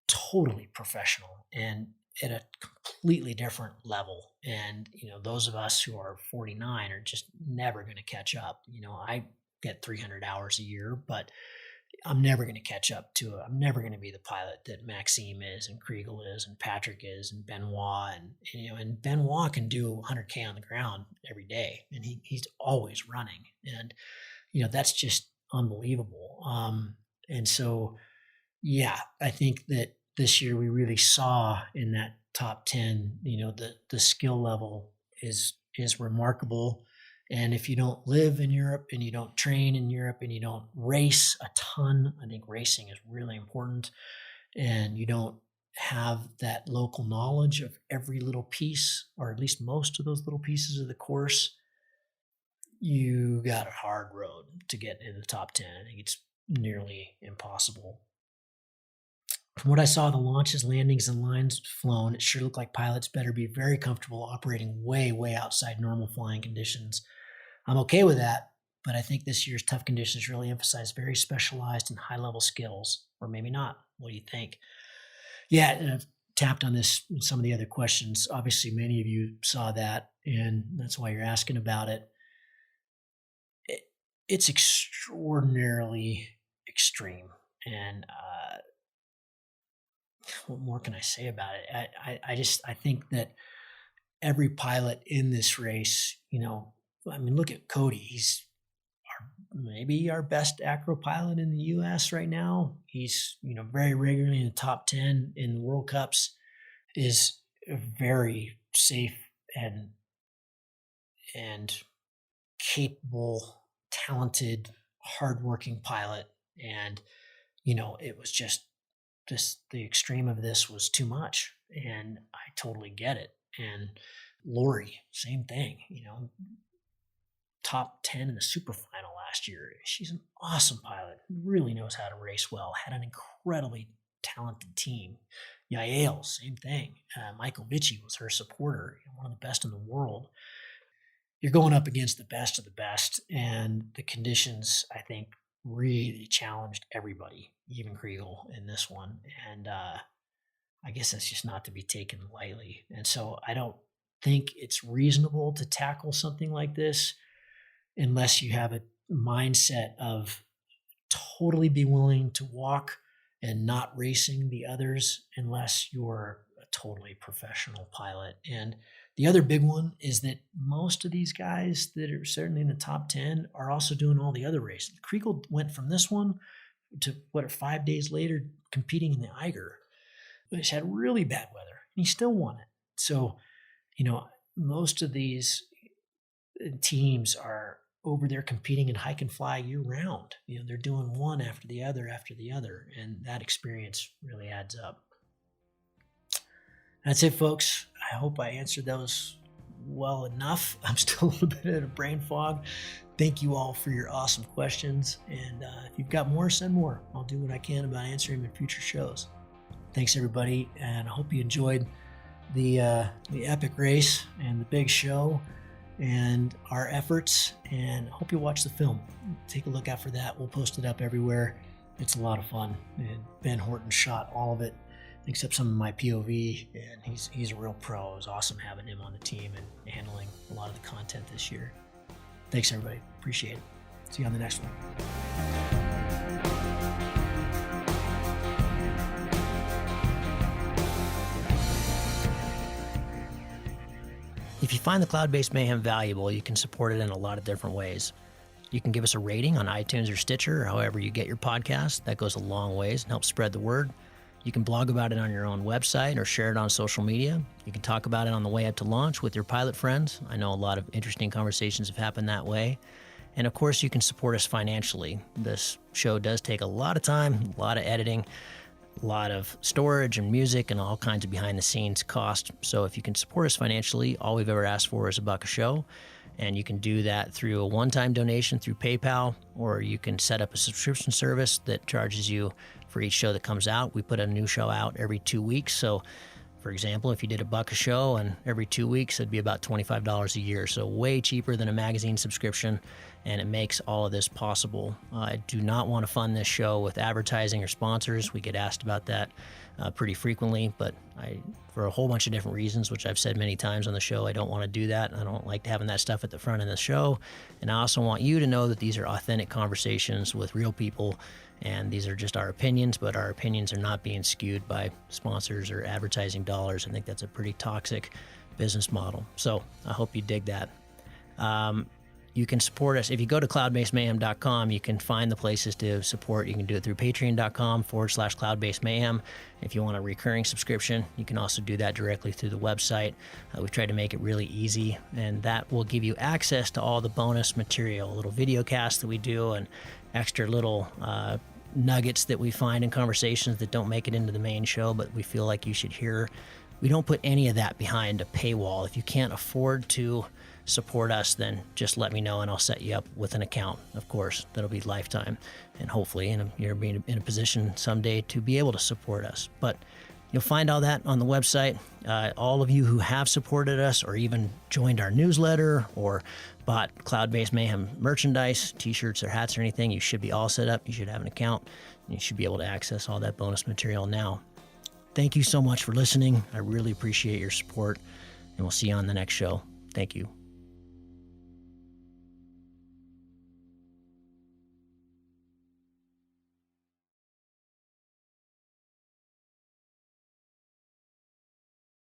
totally professional and at a completely different level. And, those of us who are 49 are just never going to catch up. I get 300 hours a year, but I'm never going to catch up to it. I'm never going to be the pilot that Maxime is and Kriegel is and Patrick is and Benoit. And Benoit can do 100K on the ground every day. And he's always running. And, that's just unbelievable. And so, yeah, I think that this year we really saw in that top 10, the skill level is remarkable. And if you don't live in Europe and you don't train in Europe and you don't race a ton, I think racing is really important, and you don't have that local knowledge of every little piece, or at least most of those little pieces of the course, you got a hard road to get in the top 10. I think it's nearly impossible. From what I saw, the launches, landings, and lines flown, it sure looked like pilots better be very comfortable operating way, way outside normal flying conditions. I'm okay with that, but I think this year's tough conditions really emphasize very specialized and high-level skills, or maybe not. What do you think? Yeah, and I've tapped on this in some of the other questions. Obviously, many of you saw that, and that's why you're asking about it. It's extraordinarily extreme, and what more can I say about it? I think that every pilot in this race, look at Cody. He's maybe our best acro pilot in the U.S. right now. He's, very regularly in the top 10 in the World Cups, is a very safe and capable, talented, hardworking pilot. And, it was just the extreme of this was too much, and I totally get it. And Lori, same thing, top 10 in the super final last year. She's an awesome pilot, really knows how to race well, had an incredibly talented team. Yael, same thing. Michael Vici was her supporter, one of the best in the world. You're going up against the best of the best, and the conditions, I think, really challenged everybody, even Kriegel in this one. And I guess that's just not to be taken lightly. And so I don't think it's reasonable to tackle something like this unless you have a mindset of totally be willing to walk and not racing the others unless you're a totally professional pilot. And The other big one is that most of these guys that are certainly in the top 10 are also doing all the other races. Kriegel went from this one to 5 days later competing in the Eiger, which had really bad weather, and he still won it. So, most of these teams are over there competing in hike and fly year round. They're doing one after the other, and that experience really adds up. That's it, folks. I hope I answered those well enough. I'm still a little bit in a brain fog. Thank you all for your awesome questions. And if you've got more, send more. I'll do what I can about answering them in future shows. Thanks, everybody. And I hope you enjoyed the epic race and the big show and our efforts. And I hope you watch the film. Take a look out for that. We'll post it up everywhere. It's a lot of fun. And Ben Horton shot all of it, except some of my POV, and he's a real pro. It was awesome having him on the team and handling a lot of the content this year. Thanks, everybody. Appreciate it. See you on the next one. If you find the Cloud-Based Mayhem valuable, you can support it in a lot of different ways. You can give us a rating on iTunes or Stitcher, or however you get your podcast. That goes a long ways and helps spread the word. You can blog about it on your own website or share it on social media. You can talk about it on the way up to launch with your pilot friends. I know a lot of interesting conversations have happened that way. And of course, you can support us financially. This show does take a lot of time, a lot of editing, a lot of storage and music and all kinds of behind the scenes cost. So if you can support us financially, all we've ever asked for is $1 a show. And you can do that through a one-time donation through PayPal, or you can set up a subscription service that charges you for each show that comes out. We put a new show out every 2 weeks. So, for example, if you did $1 a show and every 2 weeks, it'd be about $25 a year. So way cheaper than a magazine subscription, and it makes all of this possible. I do not want to fund this show with advertising or sponsors. We get asked about that pretty frequently, but for a whole bunch of different reasons, which I've said many times on the show, I don't want to do that. I don't like having that stuff at the front of the show. And I also want you to know that these are authentic conversations with real people, and these are just our opinions, but our opinions are not being skewed by sponsors or advertising dollars. I think that's a pretty toxic business model. So I hope you dig that. You can support us. If you go to cloudbasedmayhem.com, you can find the places to support. You can do it through patreon.com/cloudbasedmayhem. If you want a recurring subscription, you can also do that directly through the website. We've tried to make it really easy, and that will give you access to all the bonus material, little video casts that we do and extra little nuggets that we find in conversations that don't make it into the main show, but we feel like you should hear. We don't put any of that behind a paywall. If you can't afford to support us, then just let me know and I'll set you up with an account. Of course, that'll be lifetime, and hopefully you're being in a position someday to be able to support us. But you'll find all that on the website. All of you who have supported us or even joined our newsletter or bought Cloud-Based Mayhem merchandise, t-shirts or hats or anything, you should be all set up. You should have an account, and you should be able to access all that bonus material now. Thank you so much for listening. I really appreciate your support, and we'll see you on the next show. Thank you.